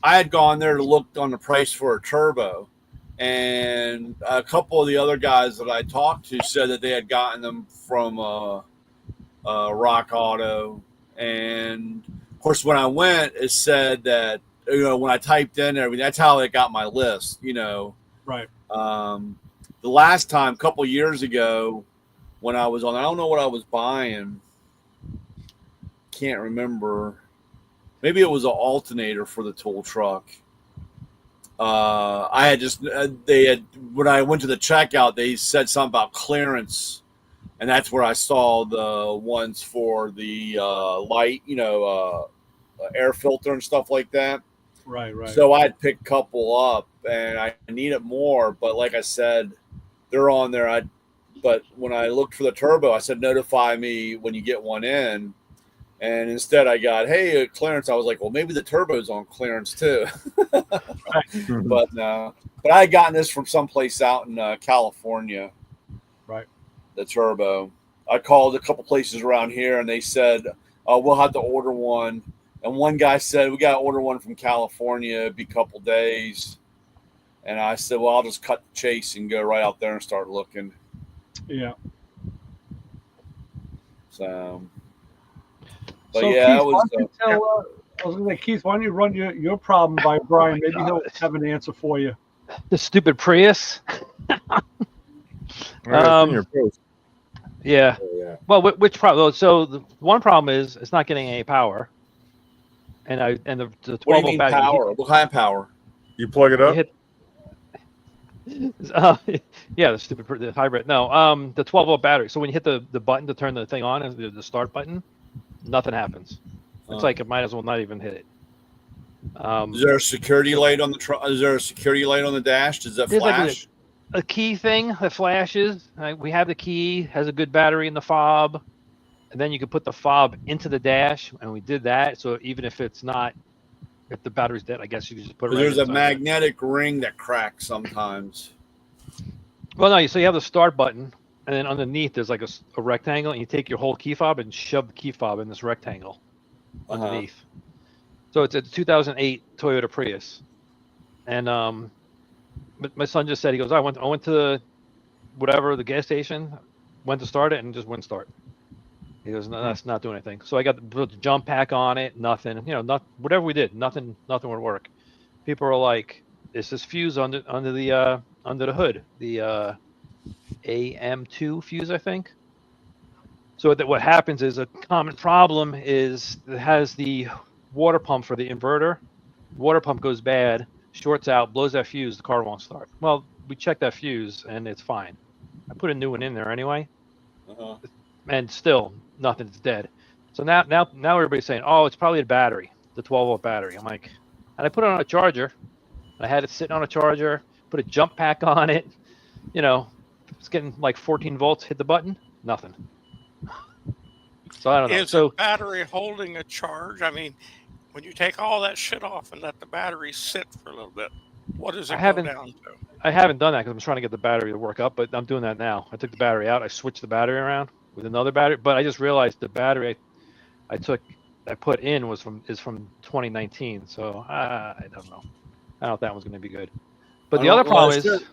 I had gone there to look on the price for a turbo, and a couple of the other guys that I talked to said that they had gotten them from Rock Auto, and of course, when I went, it said that, when I typed in everything, that's how it got my list, Right. The last time, a couple years ago, when I was on, I don't know what I was buying. Can't remember. Maybe it was an alternator for the tool truck. When I went to the checkout, they said something about clearance. And that's where I saw the ones for the light, air filter and stuff like that. Right. So I'd pick a couple up, and I needed more. But like I said, they're on there. But when I looked for the turbo, I said, notify me when you get one in. And instead I got, hey, clearance. I was like, well, maybe the turbo's on clearance too. But no. But I had gotten this from someplace out in California. Right. The turbo. I called a couple places around here, and they said, we'll have to order one. And one guy said, we got to order one from California. It'd be a couple days. And I said, well, I'll just cut the chase and go right out there and start looking. Yeah. So, but so yeah, Keith, I was going to say, Keith, why don't you run your problem by Brian? Maybe he'll have an answer for you. The stupid Prius. Your post. Yeah. Well, which problem? So the one problem is it's not getting any power. and the 12 What do you volt mean battery. power? What kind of power? You plug it up. Yeah, the hybrid. No, the 12 volt battery. So when you hit the button to turn the thing on, the start button, nothing happens. It's like it might as well not even hit it. Is there a security light on the Is there a security light on the dash? Does that There's flash? like a key thing that flashes. We have the key, has a good battery in the fob, and then you can put the fob into the dash, and we did that. So even if the battery's dead, I guess you can just put it. There's a magnetic ring that cracks sometimes. Well, no. So you have the start button, and then underneath there's like a rectangle, and you take your whole key fob and shove the key fob in this rectangle underneath. So it's a 2008 Toyota Prius, and my son just said, he goes, I went to the gas station, went to start it, and just wouldn't start. He goes, no, that's not doing anything. So I got the jump pack on it, nothing. Whatever we did, nothing would work. People are like, "Is this fuse under the hood? The AM2 fuse, I think." So what happens is a common problem is it has the water pump for the inverter. Water pump goes bad, shorts out, blows that fuse, the car won't start. Well, we checked that fuse and it's fine. I put a new one in there anyway, and still nothing's dead. So now everybody's saying, oh, it's probably a battery, the 12 volt battery. I'm like, and I put it on a charger. I had it sitting on a charger, put a jump pack on it. It's getting like 14 volts. Hit the button, nothing. So I don't know. Is the battery holding a charge? I mean, when you take all that shit off and let the battery sit for a little bit, what does it go down to? I haven't done that because I'm trying to get the battery to work up, but I'm doing that now. I took the battery out. I switched the battery around with another battery, but I just realized the battery I put in is from 2019. So I don't know. I don't know if that one's going to be good. But the other problem is it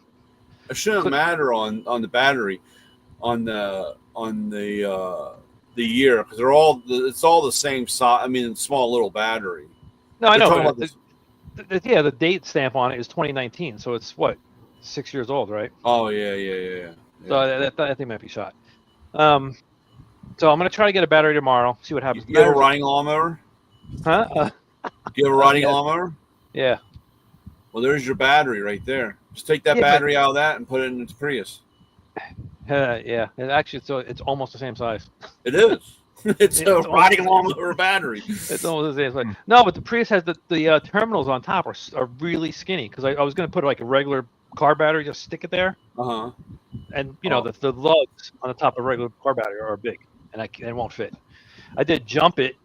shouldn't matter on the battery, on the year, because it's all the same size. I mean, small little battery. No, I know. The date stamp on it is 2019, so it's what, 6 years old, right? Oh yeah. So that thing might be shot. So I'm gonna try to get a battery tomorrow. See what happens. You have a riding lawnmower? Huh? You have a riding lawnmower? Yeah. Well, there's your battery right there. Just take that battery out of that and put it in its Prius. Yeah. Actually, it's almost the same size. It is. It's a riding lawnmower battery. It's almost the same size. No, but the Prius has the terminals on top are really skinny, because I was going to put like a regular car battery, just stick it there. And the lugs on the top of a regular car battery are big, and it won't fit. I did jump it,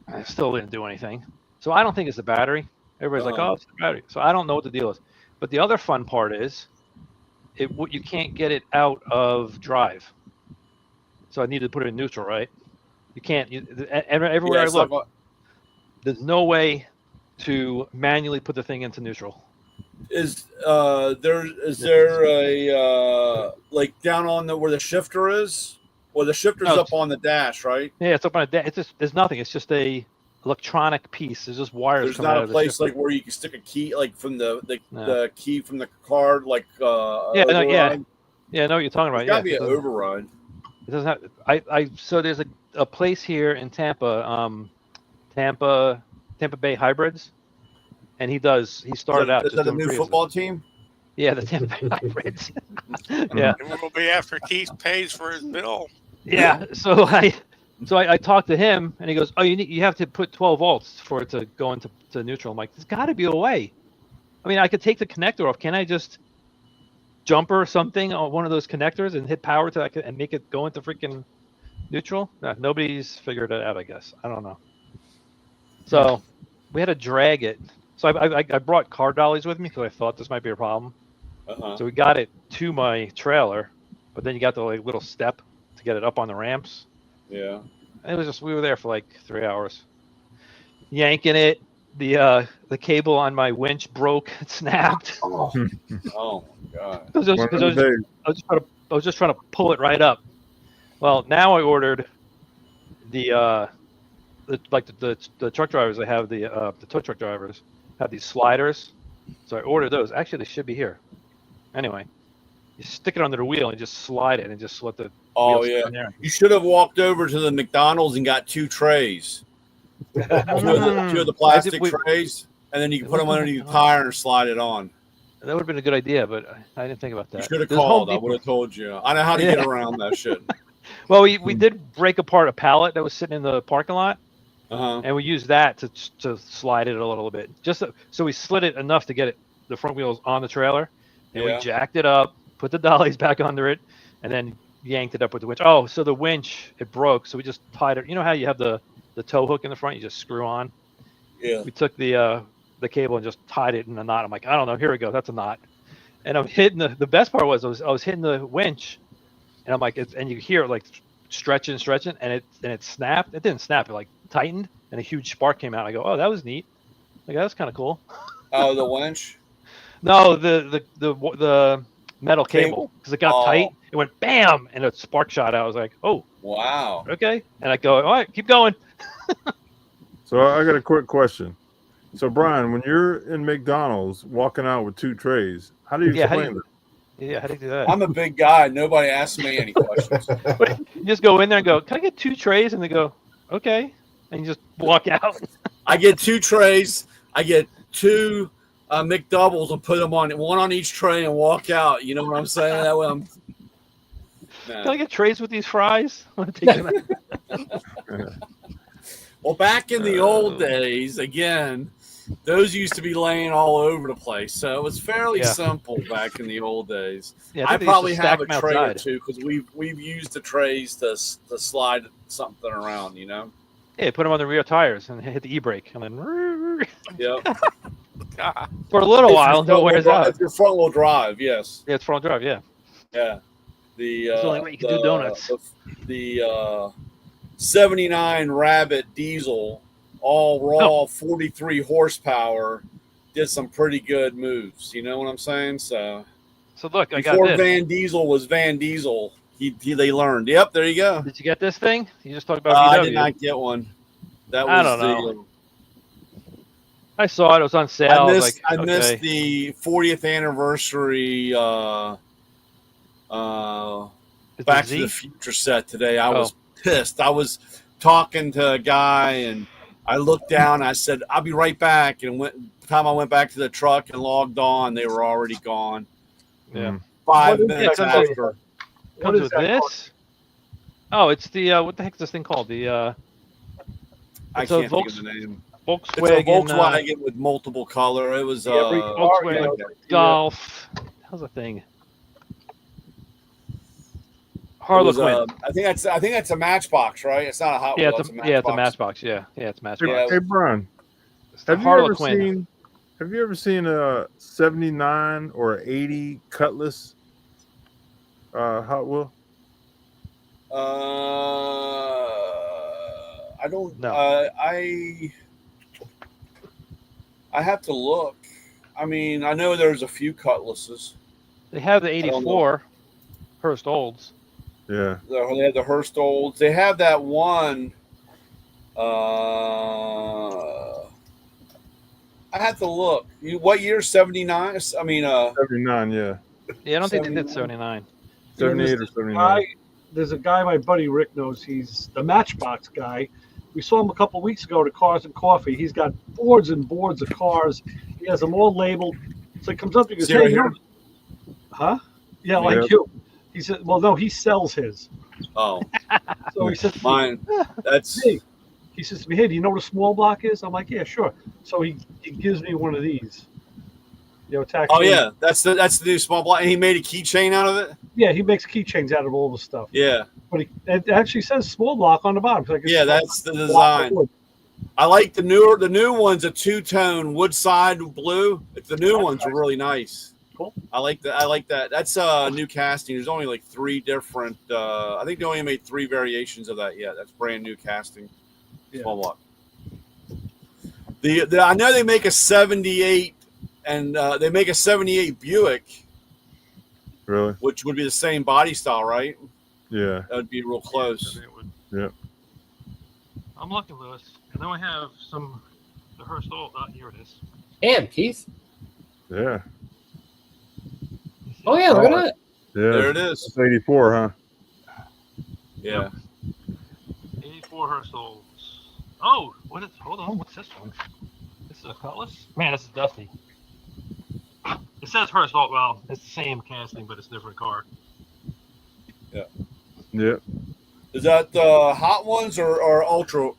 I still didn't do anything. So I don't think it's the battery. Everybody's like, oh, it's the battery. So I don't know what the deal is. But the other fun part is, you can't get it out of drive. So I needed to put it in neutral, right? You can't. Everywhere I look, there's no way to manually put the thing into neutral. Is there a like down on where the shifter is? Well, the shifter's up on the dash, right? Yeah, it's up on a dash. There's nothing. It's just a electronic piece. There's just wires. There's not a place like where you can stick a key, like from the key from the card, like yeah, I know what you're talking about. It's gotta be an override. It doesn't have. So there's a place here in Tampa, Tampa Bay Hybrids, and he started out. Is that the new football team? Yeah, the Tampa Bay Hybrids. Yeah, it will be after Keith pays for his bill. Yeah, so I talked to him, and he goes, "Oh, you have to put 12 volts for it to go into neutral." I'm like, "There's got to be a way. I mean, I could take the connector off. Can I just jumper something on one of those connectors and hit power and make it go into freaking neutral?" No, nobody's figured it out, I guess. I don't know. So we had to drag it. So I brought car dollies with me because I thought this might be a problem. So we got it to my trailer, but then you got the little step to get it up on the ramps. Yeah. It was just, we were there for like 3 hours, yanking it. The cable on my winch broke, it snapped. Oh my god! I was just trying to pull it right up. Well, now I ordered the truck drivers. They have the tow truck drivers have these sliders, so I ordered those. Actually, they should be here. Anyway, you stick it under the wheel and just slide it and just let the. Oh yeah! You should have walked over to the McDonald's and got 2 trays. Two of the plastic trays, and then you can put them underneath the tire and slide it on. That would have been a good idea, but I didn't think about that. You should have called. I would have told you. I know how to get around that shit. Well, we did break apart a pallet that was sitting in the parking lot, and we used that to slide it a little bit. So we slid it enough to get the front wheels on the trailer, and we jacked it up, put the dollies back under it, and then yanked it up with the winch. Oh, so the winch, it broke, so we just tied it. You know how you have the tow hook in the front, you just screw on? Yeah. We took the cable and just tied it in a knot. I'm like, I don't know, here we go, that's a knot. And I'm hitting the best part was I was hitting the winch, and I'm like, and you hear it like stretching, and it snapped. It didn't snap, it like tightened, and a huge spark came out. I go, oh, that was neat. Like, that was kind of cool. Oh, the winch? No, the metal cable, because it got tight. It went bam, and a spark shot out. I was like, oh, wow, okay. And I go, all right, keep going. So I got a quick question. So Brian, when you're in McDonald's walking out with 2 trays, how do you explain it? Yeah, how do you do that? I'm a big guy. Nobody asks me any questions. You just go in there and go, can I get 2 trays? And they go, okay. And you just walk out. I get 2 trays. I get 2 McDoubles and put them on one on each tray and walk out. You know what I'm saying? That way I'm. Can I get trays with these fries? Well, back in the old days, again, those used to be laying all over the place. So it was fairly simple back in the old days. Yeah, I probably have a tray or 2 because we've used the trays to slide something around, you know? Yeah, put them on the rear tires and hit the e-brake. And then... Yep. For a little while until it wears out. It's your front-wheel drive, yes. Yeah, it's front-wheel drive, yeah. Yeah. It's the only way you can do donuts. The 79 Rabbit diesel, all raw, 43 horsepower, did some pretty good moves. You know what I'm saying? So look, I got before this. Van Diesel was Van Diesel, they learned. Yep, there you go. Did you get this thing? You just talked about VW. I did not get one. That was I don't know. I saw it. It was on sale. I missed the 40th anniversary Back to the Future set today. I was pissed. I was talking to a guy, and I looked down. And I said, "I'll be right back." And by the time I went back to the truck and logged on, they were already gone. Yeah, 5 minutes after. Comes with this? Oh, it's the what the heck is this thing called? The I can't think of the name. Volkswagen. It's a Volkswagen with multiple color. It was Volkswagen Golf. How's the thing? Harlequin. I think that's a Matchbox, right? It's not a Hot Wheel. It's a Matchbox. Yeah, it's Matchbox. Hey, Brian, have you ever seen a 79 or 80 Cutlass Hot Wheel? I don't know. I have to look. I mean, I know there's a few Cutlasses. They have the 84 Hurst Olds. Yeah. They have the Hurst Olds. They have that one. I have to look. What year? 79? I mean, 79, yeah. Yeah, I don't think they did 79. 78 or 79. There's a guy my buddy Rick knows. He's the Matchbox guy. We saw him a couple of weeks ago at Cars and Coffee. He's got boards and boards of cars. He has them all labeled. So he comes up to me and goes, "Hey, huh? Yeah, like you." He said, "Well, no, he sells his." Oh. So he said, "Mine. That's." Hey. He says to me, "Hey, do you know what a small block is?" I'm like, "Yeah, sure." So he gives me one of these. Yeah, that's the new small block. And he made a keychain out of it. Yeah, he makes keychains out of all the stuff. Yeah, but it actually says small block on the bottom. Like that's the design. I like the new one's a 2-tone wood side blue. The new ones are really nice. Cool. I like that. That's new casting. There's only like 3 different. I think they only made 3 variations of that yet. That's brand new casting. Small block. I know they make a 78. And they make a 78 Buick. Really? Which would be the same body style, right? Yeah. That would be real close. Yeah. I'm looking, Lewis. And then we have the Hurst Old. Here it is. Damn, Keith. Yeah. Oh, yeah, look at that. Yeah. There it is. It's 84, huh? Yeah. 84 Hurst Olds. Oh, what is? Hold on, what's this one? This is a Cutlass. Man, this is dusty. It says first. Oh, well, it's the same casting, but it's a different car. Yeah. Is that Hot Ones or Ultra?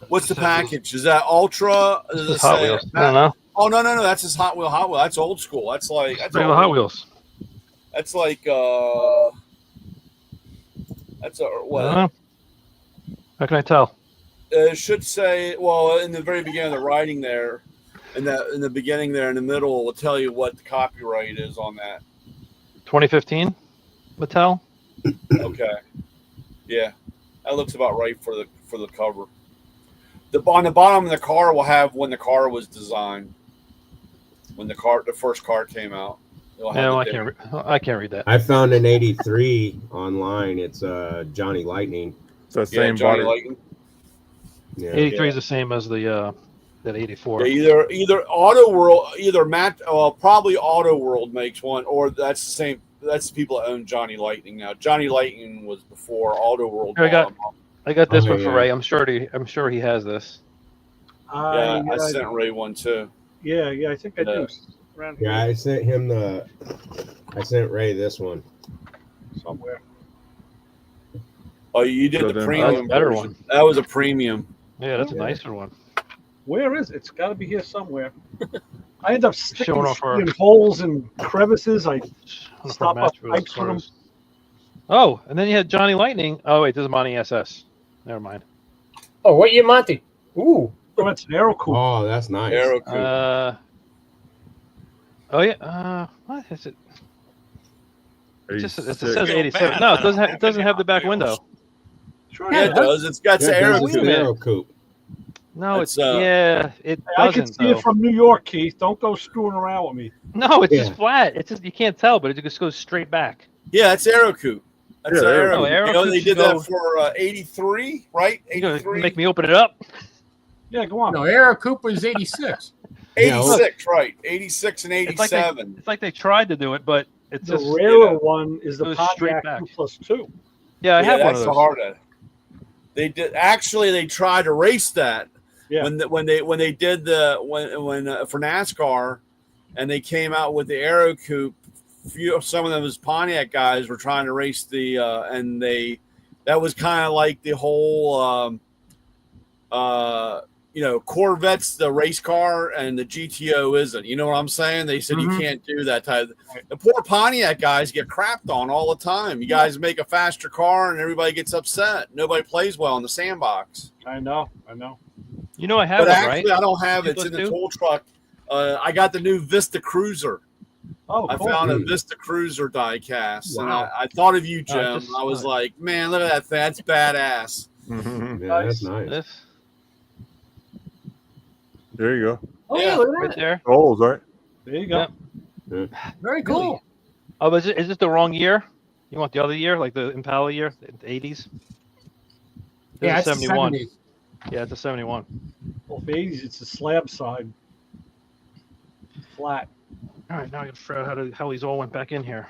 What's the package? Is that Ultra? Does This it is Hot say? Wheels. I don't know. Oh no. That's his Hot Wheel. That's old school. That's like Regular Hot Wheels. That's like that's a what? I don't know. How can I tell? It should say. Well, in the very beginning of the writing there, in the beginning there, in the middle, it will tell you what the copyright is on that. 2015, Mattel. Okay. Yeah, that looks about right for the cover. On the bottom of the car will have when the car was designed, when the first car came out. No, I can't read that. I found an '83 online. It's Johnny Lightning. It's the same Johnny body. Lightning. Yeah. 83 is the same as the that 84. Yeah, either Auto World, probably Auto World makes one, or that's the same. That's the people that own Johnny Lightning now. Johnny Lightning was before Auto World. I got this Oh, one for yeah. Ray. I'm sure he has this. I sent Ray one too. Yeah, I think I do. Around here Yeah, I sent Ray this one. somewhere. Oh, you did So the then- premium That's a better version. one. That was a premium. Yeah, that's a Yeah. nicer one. Where is it? It's got to be here somewhere. I end up sticking Showing off our- in holes and crevices. I stop up Match pipes with them. photos. Oh, and then you had Johnny Lightning. Oh wait, this is Monty SS. Never mind. Oh, what year, Monty? Ooh. Oh, it's an Aero Coupe. Oh, that's nice. Aero Coupe. Oh yeah. What is it? It says Feel 87. bad No, it that doesn't. I'm It doesn't have the back looking at window. Sure, Yeah, it does. It's got the Yeah, Aero it's Coupe. an Aero Coupe. No, It's, it I doesn't. can see though. it from New York, Keith. Don't go screwing around with me. No, it's Yeah. just flat. It's just you can't tell, but it just goes straight back. Yeah, it's Aero Coupe. That's Yeah, an Aero Aero Coupe. Coupe. Aero You know, they Coupes did go- that for 83, right? You gonna 83, make me open it up? Yeah, go on. No, Aero Coupe was 86. 86, right? 86 and It's like they, 87. it's like they tried to do it, but it's The just rarer one is the goes straight Pontiac back. 2+2. yeah. I have one of that's those. the harder. They did actually. They tried to race that Yeah. when they did for NASCAR, and they came out with the Aero Coupe. Some of them as Pontiac guys were trying to race that was kind of like the whole Corvette's the race car and the GTO isn't. You know what I'm saying? They said Mhm. you can't do that type. The poor Pontiac guys get crapped on all the time. You guys make a faster car and everybody gets upset. Nobody plays well in the sandbox. I know. You know I have But one, actually, right? I don't have it. It's in the 2+2? tool truck. I got the new Vista Cruiser. Oh, I cool. found a Vista Cruiser die cast, and Wow. I thought of you, Jim. just- I was like, man, look at that thing. That's badass. Yeah, that's nice. This There you go. Oh, Yeah, yeah, look right at that. there. Holes, right? There you go. Yeah. Very cool. Oh, but is this the wrong year? You want the other year, like the Impala year, the 80s? Yeah, This it's is the 71. 70s. Yeah, it's a 71. Well, for 80s, it's the slab side. Flat. All right, now I got to figure out how these all went back in here.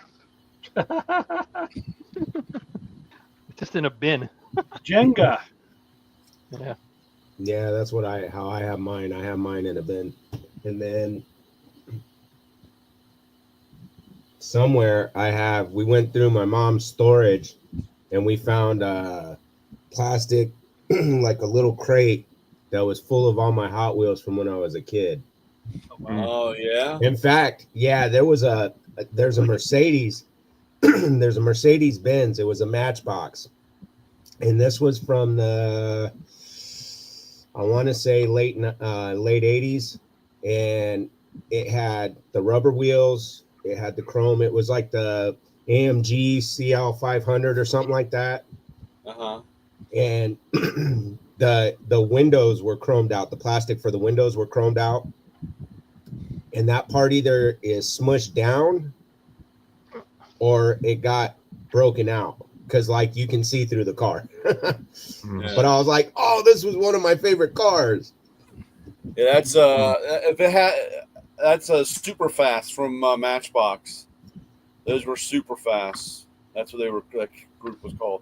Just in a bin. Jenga. Yeah. Yeah, that's how I have mine. I have mine in a bin. And then somewhere we went through my mom's storage and we found plastic, like a little crate that was full of all my Hot Wheels from when I was a kid. Oh yeah. In fact, yeah, there's a Mercedes, there's a Mercedes Benz. It was a Matchbox. And this was from I want to say late 80s, and it had the rubber wheels, it had the chrome. It was like the AMG CL 500 or something like that. Uh-huh. And the windows were chromed out. The plastic for the windows were chromed out, and that part either is smushed down or it got broken out, because like you can see through the car. Yeah. But I was like, oh, this was one of my favorite cars. Yeah, that's that's a super fast from Matchbox. Those were super fast. That's what that group was called.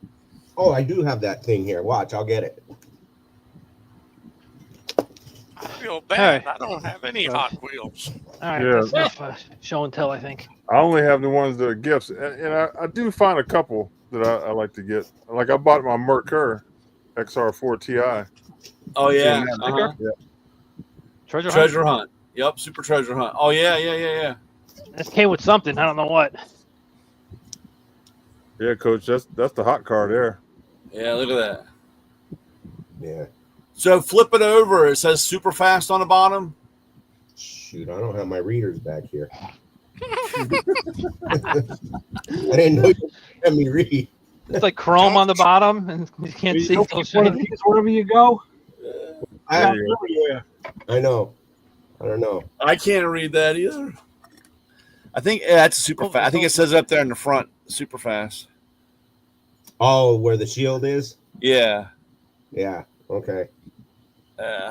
Oh, I do have that thing here. Watch, I'll get it. I feel bad. I don't have any Hot Wheels. All right, Yeah. that's enough show and tell, I think. I only have the ones that are gifts, and I do find a couple that I like to get. Like I bought my Merkur XR4 Ti. Oh yeah, Uh-huh. Yeah. Treasure Hunt. Yep, Super Treasure Hunt. Oh yeah. This came with something. I don't know what. Yeah, Coach, that's the hot car there. Yeah, look at that. Yeah. So flip it over. It says super fast on the bottom. Shoot, I don't have my readers back here. I didn't know you had me read. It's like chrome on the bottom, and you can't see. One of these wherever you go. I Everywhere. I know. I don't know. I can't read that either. I think that's super fast. I think it says up there in the front, super fast. Oh, where the shield is? Yeah. Yeah. Okay.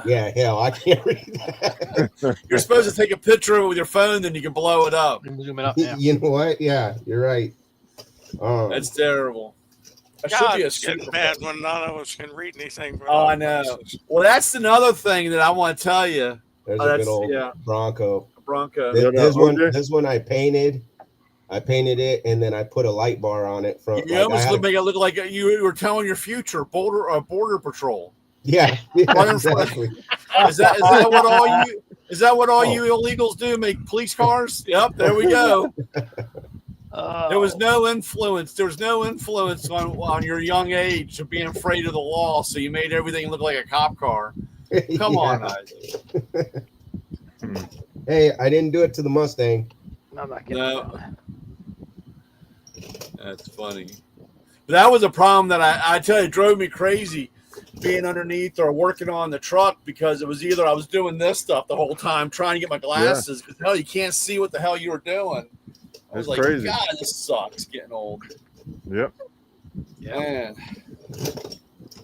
Yeah, hell, I can't read that. You're supposed to take a picture of it with your phone, then you can blow it up. Zoom it up. Yeah. You know what? Yeah, you're right. That's terrible. That God, should be a it's getting super bad when none of us can read anything. Oh, I know. Well, that's another thing that I want to tell you. There's Oh, a good old Bronco. Bronco. This one I painted. I painted it, and then I put a light bar on it. From You almost make it look like you were telling your future border patrol. Yeah, exactly. Is that what all you illegals do? Make police cars? Yep, there we go. There was no influence. There was no influence on your young age of being afraid of the law, so you made everything look like a cop car. Come on, Isaac. Hey, I didn't do it to the Mustang. I'm not getting No. That's funny. But that was a problem that I tell you, it drove me crazy being underneath or working on the truck, because it was either I was doing this stuff the whole time trying to get my glasses because hell, you can't see what the hell you were doing. I was like, crazy. God, this sucks getting old. Yep. Yeah. Man.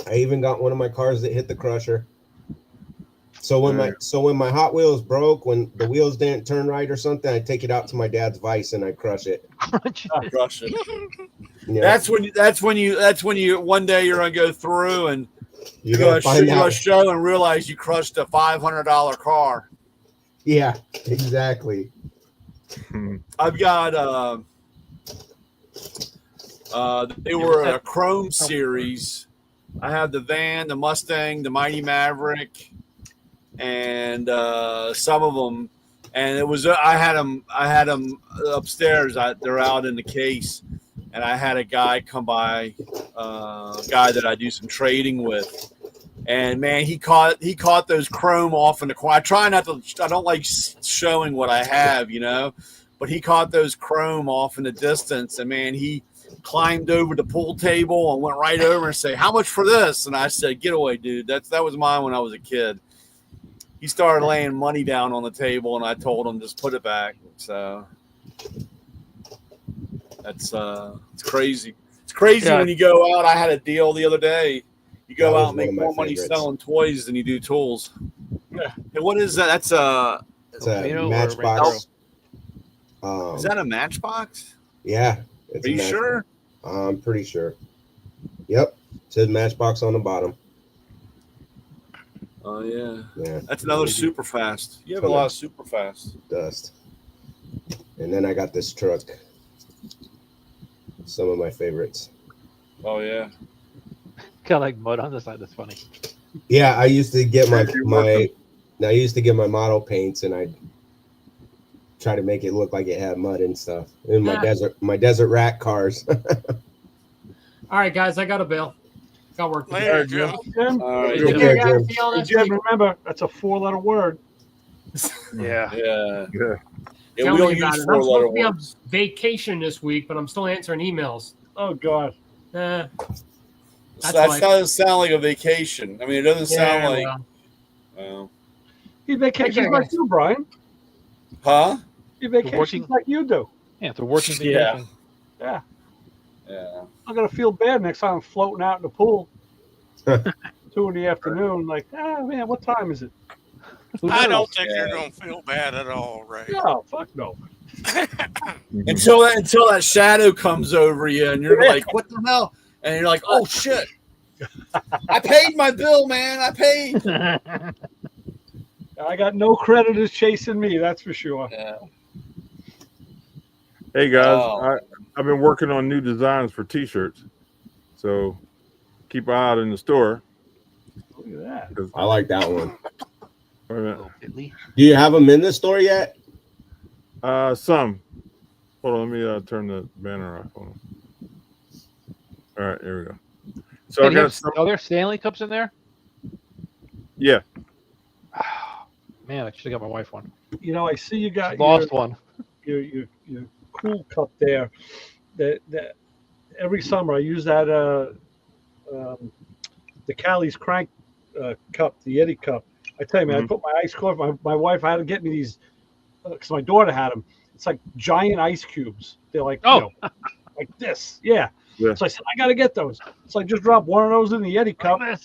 I even got one of my cars that hit the crusher. So when my Hot Wheels broke, when the wheels didn't turn right or something, I take it out to my dad's vise and I crush it. Crush it. Yeah. That's when you one day you're gonna go through and you're gonna show and realize you crushed a $500 car. Yeah, exactly. I've got they were a Chrome series. I have the van, the Mustang, the Mighty Maverick, and some of them. And it was I had them upstairs. They're out in the case, and I had a guy come by, a guy that I do some trading with. And man, he caught those chrome off in the corner. I don't like showing what I have, but he caught those chrome off in the distance. And man, he climbed over the pool table and went right over and said, "How much for this?" And I said, "Get away, dude. That was mine when I was a kid." He started laying money down on the table, and I told him just put it back. So that's it's crazy. It's crazy when you go out. I had a deal the other day. You go out and make more money selling toys than you do tools. Yeah. And what is that? That's it's a Matchbox. Is that a Matchbox? Yeah. Are you sure? I'm pretty sure. Yep. It says Matchbox on the bottom. Oh yeah. Yeah. That's another super fast. You have a lot of super fast. Dust. And then I got this truck. Some of my favorites. Oh yeah. Kind of like mud on the side. That's funny. Yeah, I used to get my model paints, and I'd try to make it look like it had mud and stuff. In my desert rat cars. All right, guys, I got a bill. Got work. Later, Jim. Take care, Jim. Jim, remember that's a 4-letter word. Yeah. Tell we don't me about use it. I'm 4-letter supposed to be on words. vacation this week, but I'm still answering emails. Oh God. That doesn't sound like a vacation. I mean, it doesn't sound like. Well. He vacations like you, Brian. Huh? He vacations like you do. Yeah, it's a working vacation. Yeah. I'm gonna feel bad next time I'm floating out in the pool. 2 in the afternoon, like, man, what time is it? I don't think you're gonna feel bad at all, Ray. No, fuck no. Until that shadow comes over you, and you're like, "What the hell?" and you're like, oh shit, I paid my bill, man. I paid. I got no creditors chasing me, that's for sure. Yeah. Hey guys, Oh. I've been working on new designs for T-shirts, so keep an eye out in the store. Look at that. I like that one. Wait a minute. Do you have them in the store yet? Some. Hold on, let me turn the banner off. Hold on. All right, here we go. So Hey, I got some. are there Stanley cups in there? Yeah. Man, I should have got my wife one. You know, I see you got Lost one. Your cool cup there. That every summer I use that the Callie's Crank cup, the Yeti cup. I tell you, man, I put my ice coffee. My wife had to get me these because my daughter had them. It's like giant ice cubes. They're like, like this. Yeah. So I said, I got to get those. So I just dropped one of those in the Yeti cup. I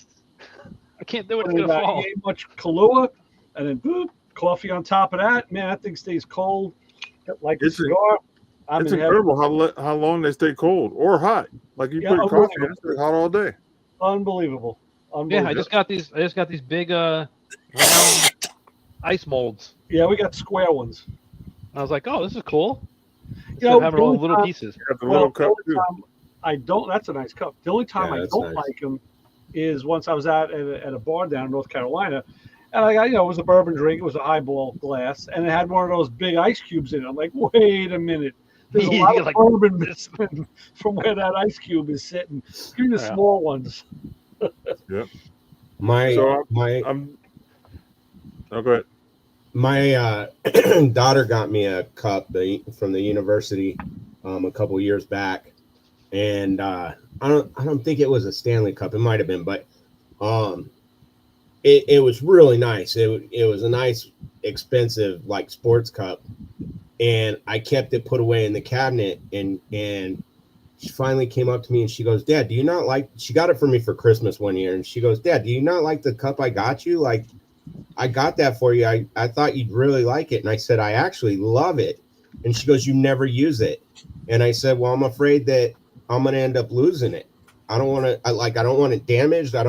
can't do it. It's going to fall. Ain't much Kahlua, and then boop, coffee on top of that. Man, that thing stays cold. Like a cigar. It's incredible how long they stay cold or hot. Like you put coffee in, it's hot all day. Unbelievable. Yeah, I just got these big round ice molds. Yeah, we got square ones. I was like, oh, this is cool. You know, having all the little pieces. The little cup too. I don't. That's a nice cup. The only time I don't like them is once I was at a bar down in North Carolina, and I got, it was a bourbon drink. It was a highball glass, and it had one of those big ice cubes in it. I'm like, wait a minute. There's a lot of bourbon missing from where that ice cube is sitting. Give me the small ones. Yep. Go ahead. My daughter got me a cup from the university a couple years back, and I don't think it was a Stanley Cup. It might have been, but it was really nice. It was a nice, expensive like sports cup, and I kept it put away in the cabinet. And she finally came up to me and she goes, "Dad, do you not like?" She got it for me for Christmas one year, and she goes, "Dad, do you not like the cup I got you? Like, I got that for you. I thought you'd really like it." And I said, "I actually love it." And she goes, "You never use it." And I said, "Well, I'm afraid that I'm going to end up losing it. I don't want to, I don't want it damaged. I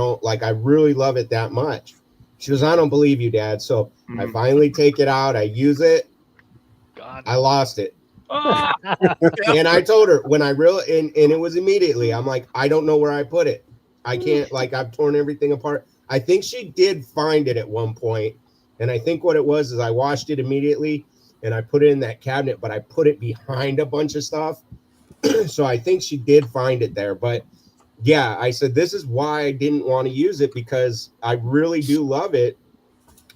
really love it that much." She goes, "I don't believe you, Dad." So I finally take it out. I use it. God. I lost it. And I told her when I and it was immediately, I'm like, I don't know where I put it. I can't, I've torn everything apart. I think she did find it at one point. And I think what it was is I washed it immediately and I put it in that cabinet, but I put it behind a bunch of stuff. So I think she did find it there. But yeah, I said, this is why I didn't want to use it, because I really do love it.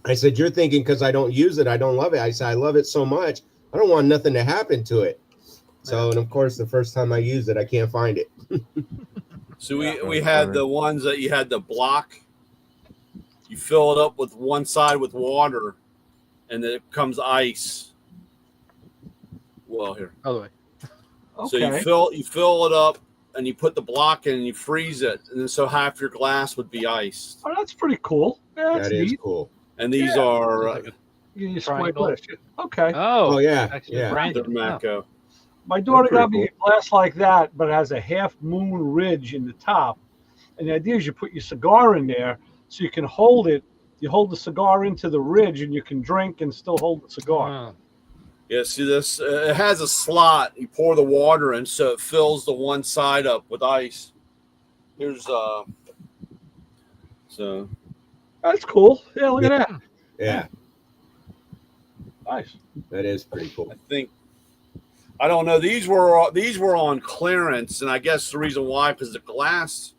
I said, you're thinking because I don't use it, I don't love it. I said, I love it so much. I don't want nothing to happen to it. So, and of course, the first time I used it, I can't find it. So we had the ones that you had the block. You fill it up with one side with water, and then it comes ice. Well, here. Other way. So you fill it up, and you put the block in, and you freeze it, and then so half your glass would be iced. Oh, that's pretty cool. Yeah, that is cool. And these are. Okay. Oh yeah. They're Mako. My daughter got me a glass like that, but it has a half moon ridge in the top. And the idea is you put your cigar in there so you can hold it. You hold the cigar into the ridge and you can drink and still hold the cigar. Wow. Yeah, see this? It has a slot. You pour the water in so it fills the one side up with ice. Here's so. That's cool. Yeah, look at that. Yeah. Nice. That is pretty cool. I don't know. These were on clearance, and I guess the reason why, because the glass.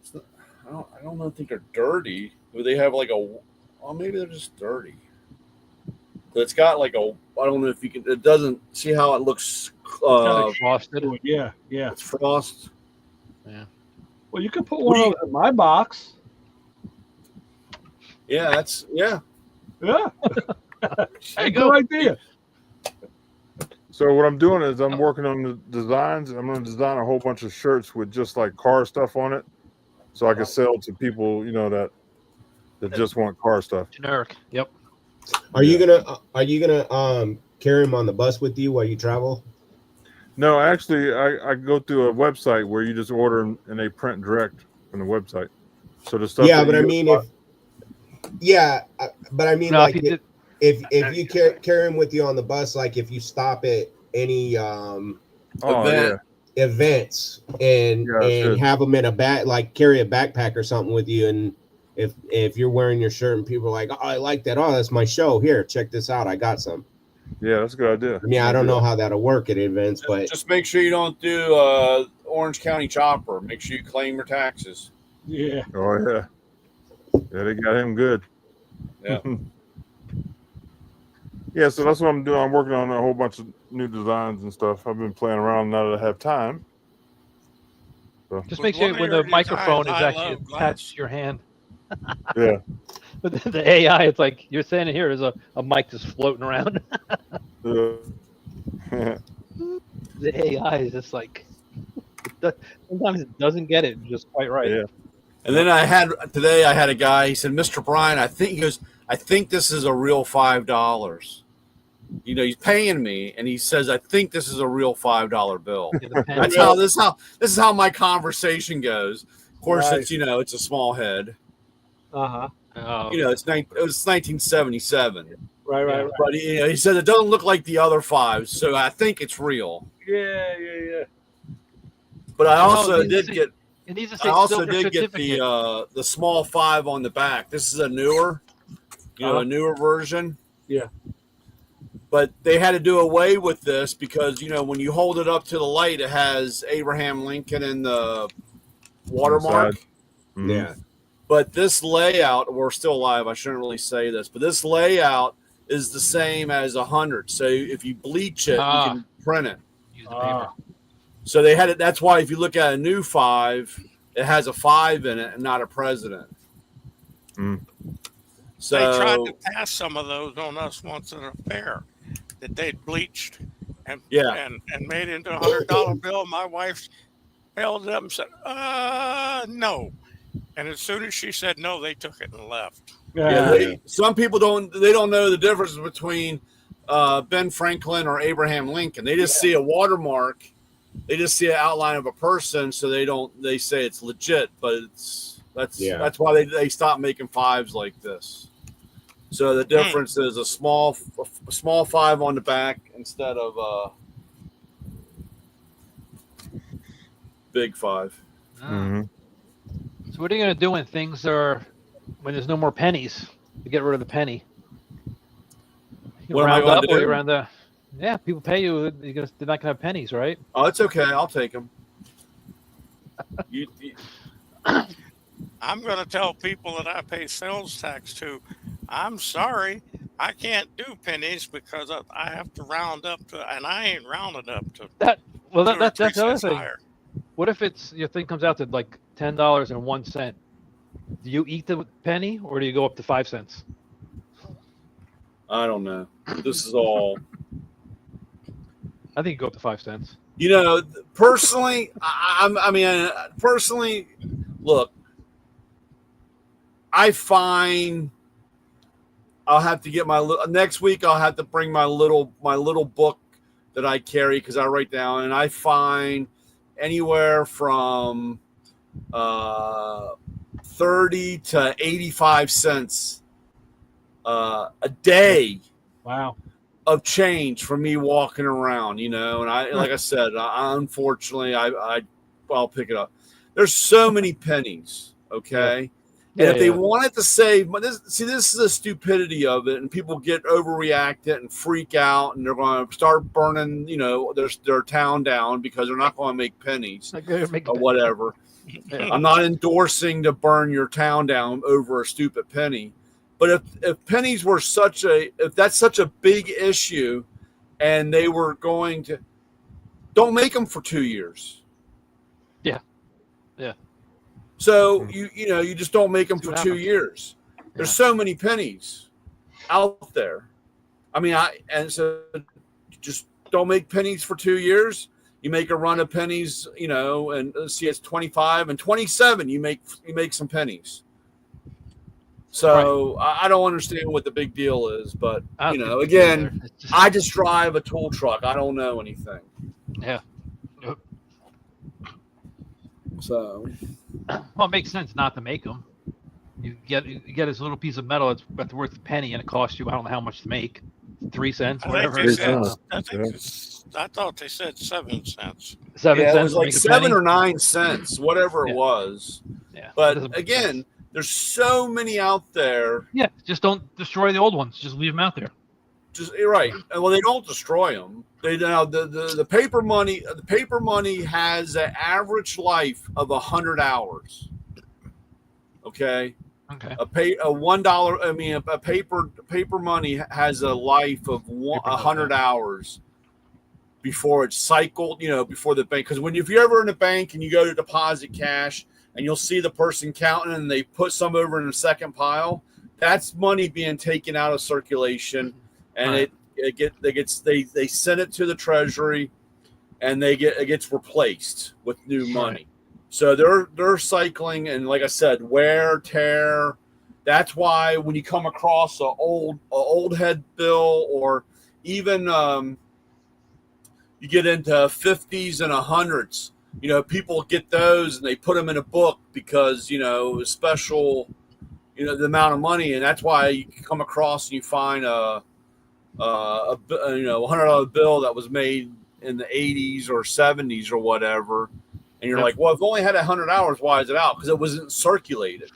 I don't think they're dirty. Do they have like a? Well, maybe they're just dirty. But it's got like a. I don't know if you can. It doesn't see how it looks. Like frosted. Yeah. It's frost. Yeah. Well, you could put one of those in my box. Yeah, that's Yeah. There you go. Good idea. So what I'm doing is I'm working on the designs. I'm going to design a whole bunch of shirts with just like car stuff on it, so I can sell to people, that just want car stuff. Generic. Yep. Are you gonna carry them on the bus with you while you travel? No, actually, I go through a website where you just order them and they print direct from the website. So the stuff. Yeah, but I mean, No, like if you did, if you carry them with you on the bus, like if you stop at any Event. events and Yeah, it should. have them in a bag, like carry a backpack or something with you, and if you're wearing your shirt and people are like, oh, I like that, oh, that's my show, here, check this out, I got some. Yeah, that's a good idea. I mean, I don't know how that'll work at events, but Just make sure you don't do Orange County Chopper. Make sure you claim your taxes. Yeah. Oh yeah, yeah, they got him good. Yeah. Yeah, so that's what I'm doing. I'm working on a whole bunch of new designs and stuff. I've been playing around now that I have time. So. just With make sure one of when your the microphone is designs, I actually love attached to your hand. Yeah. But the AI, it's like you're standing here, there's a mic just floating around. Yeah. The AI is just like, sometimes it doesn't get it just quite right. Yeah. And then I had a guy, he said, Mr. Bryan, I think this is a real $5. You know, he's paying me, and he says, I think this is a real $5 bill. This is how my conversation goes. Of course, Right. it's a small head. Uh-huh. It was 1977. Right. But he said it doesn't look like the other fives, so I think it's real. Yeah. But I also it did get certificate. the small 5 on the back. This is a newer, a newer version. Yeah. But they had to do away with this because when you hold it up to the light, it has Abraham Lincoln and the watermark. Mm-hmm. yeah. But this layout, we're still live. I shouldn't really say this, but this layout is the same as 100. So if you bleach it, you can print it. Use the paper. So they had it. That's why if you look at a new 5, it has a 5 in it and not a president. Mm. So they tried to pass some of those on us once at a fair that they'd bleached and made into $100 bill. My wife held it up and said, no. And as soon as she said no, they took it and left. Some people don't know the difference between Ben Franklin or Abraham Lincoln. They just see a watermark. They just see an outline of a person, so they say it's legit, but that's why they stopped making 5s like this. So the difference is a small 5 on the back instead of a big 5. Mm-hmm. So what are you going to do when when there's no more pennies? To get rid of the penny. What am I going to do? Around people pay you. They're not going to have pennies, right? Oh, it's okay. I'll take them. I'm going to tell people that I pay sales tax to, I'm sorry, I can't do pennies because I have to round up to, and I ain't rounding up to. That's the other thing. Higher. What if your thing comes out to like $10.01? Do you eat the penny or do you go up to 5 cents? I don't know. This is all. I think you go up to 5 cents. Personally, look, I find I'll have to get next week. I'll have to bring my little book that I carry because I write down, and I find anywhere from 30 to 85 cents a day. Wow. Of change for me walking around, and like I said, unfortunately, I'll pick it up. There's so many pennies, okay? And if they wanted to save, this is the stupidity of it, and people get overreacted and freak out, and they're going to start burning, their town down because they're not going to make pennies or whatever. I'm not endorsing to burn your town down over a stupid penny. But if pennies were if that's such a big issue, and they were going to, don't make them for 2 years. Yeah. So you just don't make them for 2 years. There's so many pennies out there. So just don't make pennies for 2 years. You make a run of pennies, and see it's 25 and 27. You make some pennies. So I don't understand what the big deal is, but again, I just drive a tool truck. I don't know anything. Yeah. So, Well, it makes sense not to make them. You get this little piece of metal that's worth a penny, and it costs you I don't know how much to make, 3 cents, I think whatever. they said. Yeah. I thought they said 7 cents. 7 yeah, it cents was to like make a 7 penny. or 9 cents, whatever it Yeah. was. Yeah. It But doesn't make again, sense. there's so many out there. Yeah, just don't destroy the old ones. Just leave them out there. You're right. Well, they don't destroy them. They now the paper money. The paper money has an average life of 100 hours. Okay, Okay. a $1. I mean, a paper money has a life of 100 hours before it's cycled. Before the bank. Because if you're ever in a bank and you go to deposit cash and you'll see the person counting and they put some over in the second pile, that's money being taken out of circulation. And Right. they send it to the treasury, and it gets replaced with new money. Right. So they're cycling, and like I said, wear, tear. That's why when you come across a old head bill, or even you get into 50s and 100s, people get those and they put them in a book because special, the amount of money, and that's why you come across and you find a $100 bill that was made in the 80s or 70s or whatever, and you're like, well, if only had 100 hours, why is it out? Because it wasn't circulated.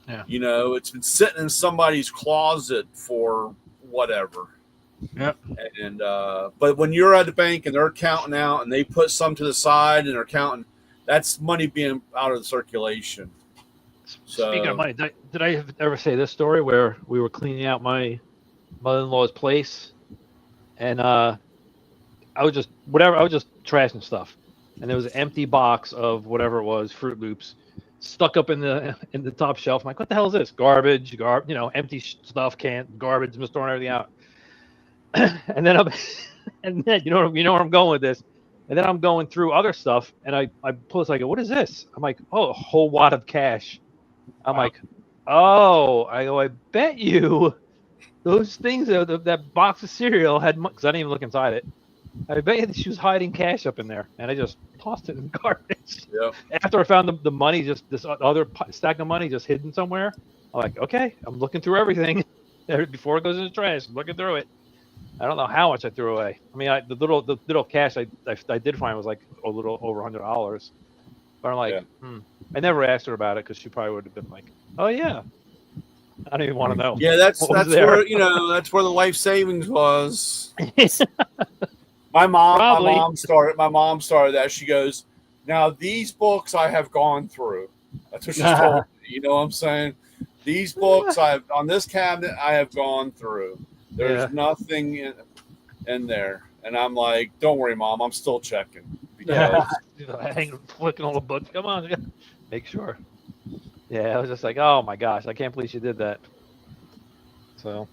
Yeah. It's been sitting in somebody's closet for whatever. Yep. And but when you're at the bank and they're counting out and they put some to the side and they're counting, that's money being out of the circulation. Speaking of money, did I ever say this story where we were cleaning out my mother-in-law's place, and I was just trashing stuff, and there was an empty box of whatever it was, Fruit Loops, stuck up in the top shelf. I'm like, what the hell is this? Garbage, empty stuff, garbage, I'm storing everything out. and then you know where I'm going with this. And then I'm going through other stuff, and I pull this. I go, what is this? I'm like, oh, a whole wad of cash. I'm like, oh, I bet you those things, that box of cereal had, because I didn't even look inside it. I bet you she was hiding cash up in there, and I just tossed it in the garbage. Yeah. After I found the money, just this other stack of money just hidden somewhere. I'm like, okay, I'm looking through everything before it goes in the trash. I'm looking through it. I don't know how much I threw away. I mean, the little cash I did find was like a little over $100. But I'm like, I never asked her about it because she probably would have been like, oh yeah. I don't even want to know. Yeah, that's where that's where the life savings was. My mom started that. She goes, now these books I have gone through. That's what she told me. You know what I'm saying? These books on this cabinet I have gone through. There's nothing in there. And I'm like, don't worry, Mom, I'm still checking. Because flicking all the books. Come on, make sure. Yeah, I was just like, oh my gosh, I can't believe she did that. So,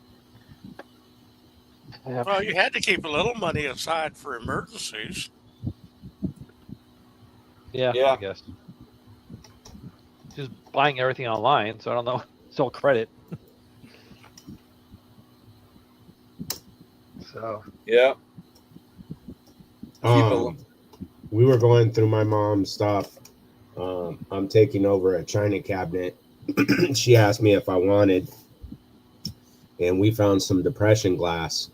well, you had to keep a little money aside for emergencies. Yeah, I guess. Just buying everything online, so I don't know. It's all credit. So. Yeah. We were going through my mom's stuff. I'm taking over a china cabinet. She asked me if I wanted, and we found some depression glass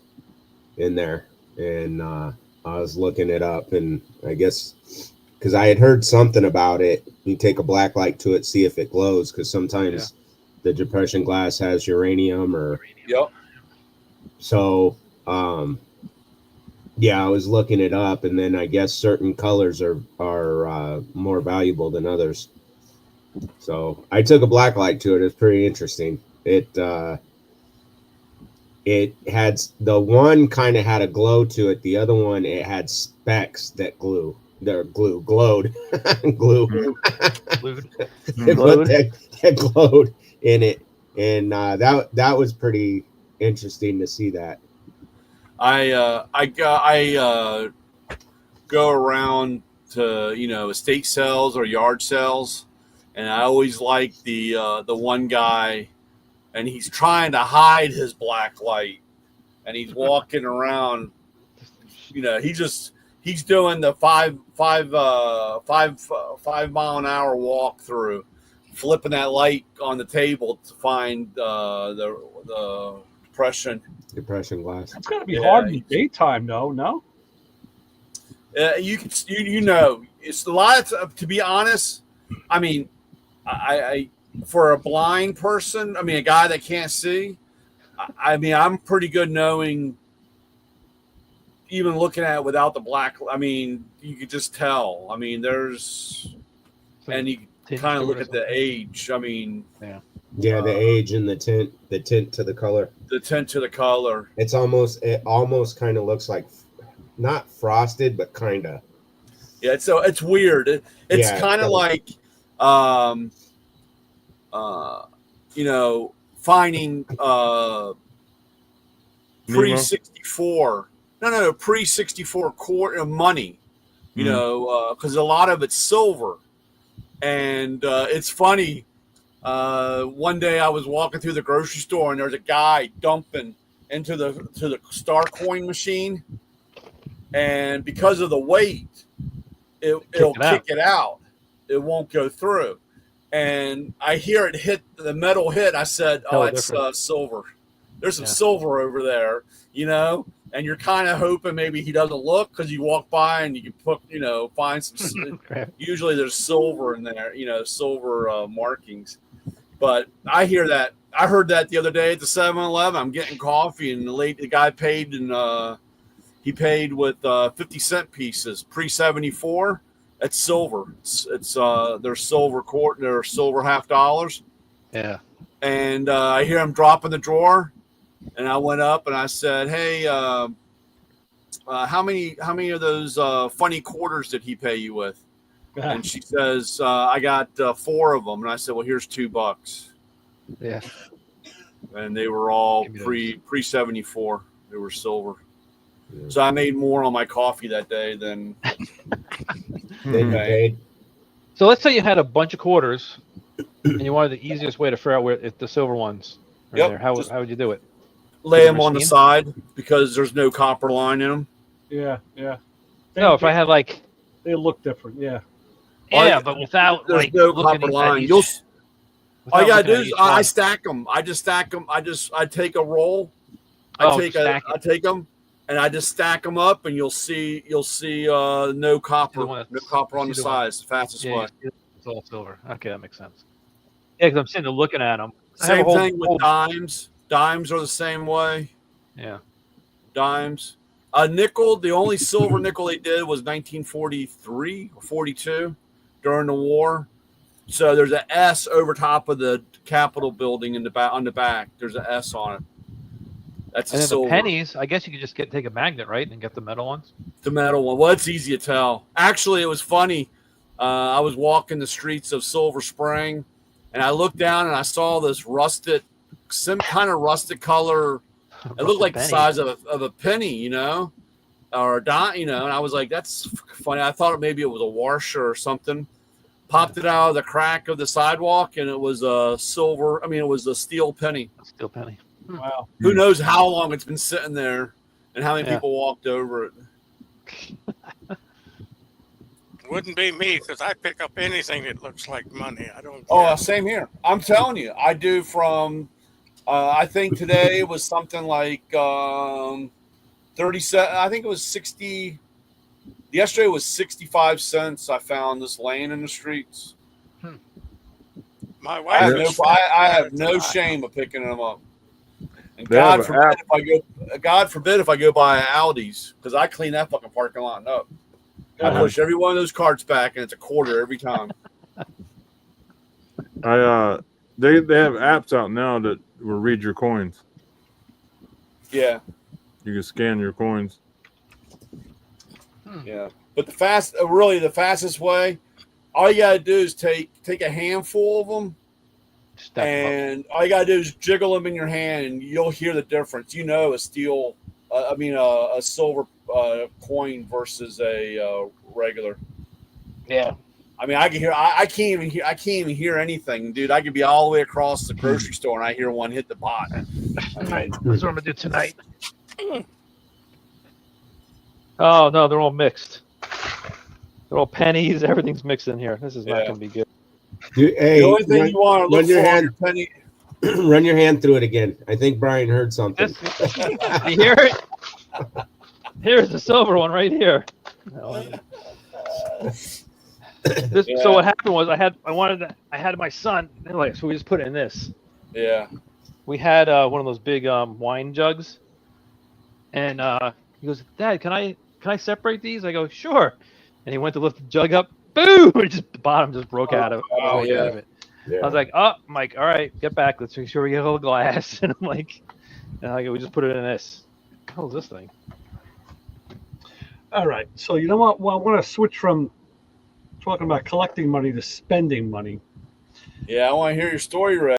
in there, and I was looking it up, and I guess because I had heard something about it, you take a black light to it, see if it glows, because sometimes the depression glass has uranium or so I was looking it up, and then I guess certain colors are more valuable than others. So I took a black light to it. It's pretty interesting. It had, the one kind of had a glow to it. The other one, it had specks that glowed. Glowed. Glue. That glowed in it, and that was pretty interesting to see that. I go around to estate sales or yard sales, and I always like the one guy, and he's trying to hide his black light, and he's walking around. He he's doing the 5 mile an hour walk through, flipping that light on the table to find the depression glass. It's got to be hard in the daytime, though. No. You can, you know, it's a lot to be honest. I mean, I for a blind person, I mean, a guy that can't see, I mean, I'm pretty good knowing, even looking at it without the black. I mean, you could just tell. I mean, and you kind of look at the age. I mean, yeah, the age and the tint to the color. The tint to the color. It almost kind of looks like not frosted, but kind of. Yeah, so it's weird. It's kind of like, you know, finding pre-64. No, pre-64 quarter money. You know, because a lot of it's silver, and it's funny. One day I was walking through the grocery store, and there's a guy dumping into the star coin machine, and because of the weight, it'll kick it out. It won't go through. And I hear it hit the metal hit. I said, "Oh, it's silver. There's some silver over there," you know. And you're kind of hoping maybe he doesn't look because you walk by and you can put, you know, find some. Usually there's silver in there, you know, silver markings. But I hear that. I heard that the other day at the 7-Eleven. I'm getting coffee, and the guy paid, and he paid with 50-cent pieces, pre-74. It's silver. It's they're silver they're silver $50. Yeah. And I hear him drop in the drawer, and I went up and I said, "Hey, how many of those funny quarters did he pay you with?" And she says, "I got 4 of them." And I said, "Well, here's $2." Yeah. And they were all pre-74. They were silver. Yeah. So I made more on my coffee that day than they paid. So let's say you had a bunch of quarters, and you wanted the easiest way to figure out where if the silver ones are there. How would you do it? Lay them on the side because there's no copper line in them. Yeah. No, if I had like, they look different. Yeah. Yeah, but without there's like no copper line. All you gotta do is I stack them. I just stack them. I take a roll. I take them and I just stack them up, and you'll see no copper on the sides. The fastest way. It's all silver. Okay, that makes sense. Yeah, because I'm sitting there looking at them. Same thing with dimes. Dimes are the same way. Yeah. Dimes. A nickel, the only silver nickel they did was 1943 or 42 during the war. So there's an S over top of the Capitol building in the back, on the back. There's an S on it. That's a silver. The pennies, I guess you could just take a magnet, right, and get the metal ones? The metal one. Well, it's easy to tell. Actually, it was funny. I was walking the streets of Silver Spring, and I looked down and I saw this some kind of rusted color. It looked like the size of a penny, you know, or a dime, you know. And I was like, "That's funny." I thought maybe it was a washer or something. Popped it out of the crack of the sidewalk, and it was a silver. I mean, it was a steel penny. A steel penny. Wow. Who knows how long it's been sitting there, and how many people walked over it. Wouldn't be me because I pick up anything that looks like money. I don't. Oh, same here. I'm telling you, I do from. I think today was something like 37. I think it was 60. Yesterday was 65 cents. I found this laying in the streets. My wife. I have no shame of picking them up. And God forbid if I go by Aldi's, because I clean that fucking parking lot up. I push every one of those carts back, and it's a quarter every time. They have apps out now that will read your coins. Yeah. You can scan your coins. Yeah. But the fastest way, all you gotta do is take a handful of them, and all you gotta do is jiggle them in your hand, and you'll hear the difference. You know, a silver coin versus a regular. Yeah. I mean, I can hear. I can't even hear anything, dude. I could be all the way across the grocery store, and I hear one hit the bot. All right, that's what I'm gonna do tonight. Oh no, they're all mixed. They're all pennies. Everything's mixed in here. This is not Yeah. going to be good. Hey, The only thing you want to look run your for on hand. your penny. Run your hand through it again. I think Brian heard something. You hear it? Here's the silver one right here. So what happened was I had my son. So we just put it in this. Yeah. We had one of those big wine jugs, and he goes, "Dad, can I separate these?" I go, "Sure." And he went to lift the jug up. Boom! The bottom just broke out of it. Yeah. I was like, "Oh, Mike, all right, get back. Let's make sure we get a little glass." And I'm like, we just put it in this. What the hell is this thing? All right. So you know what? Well, I want to switch from talking about collecting money to spending money. Yeah, I want to hear your story, Ray.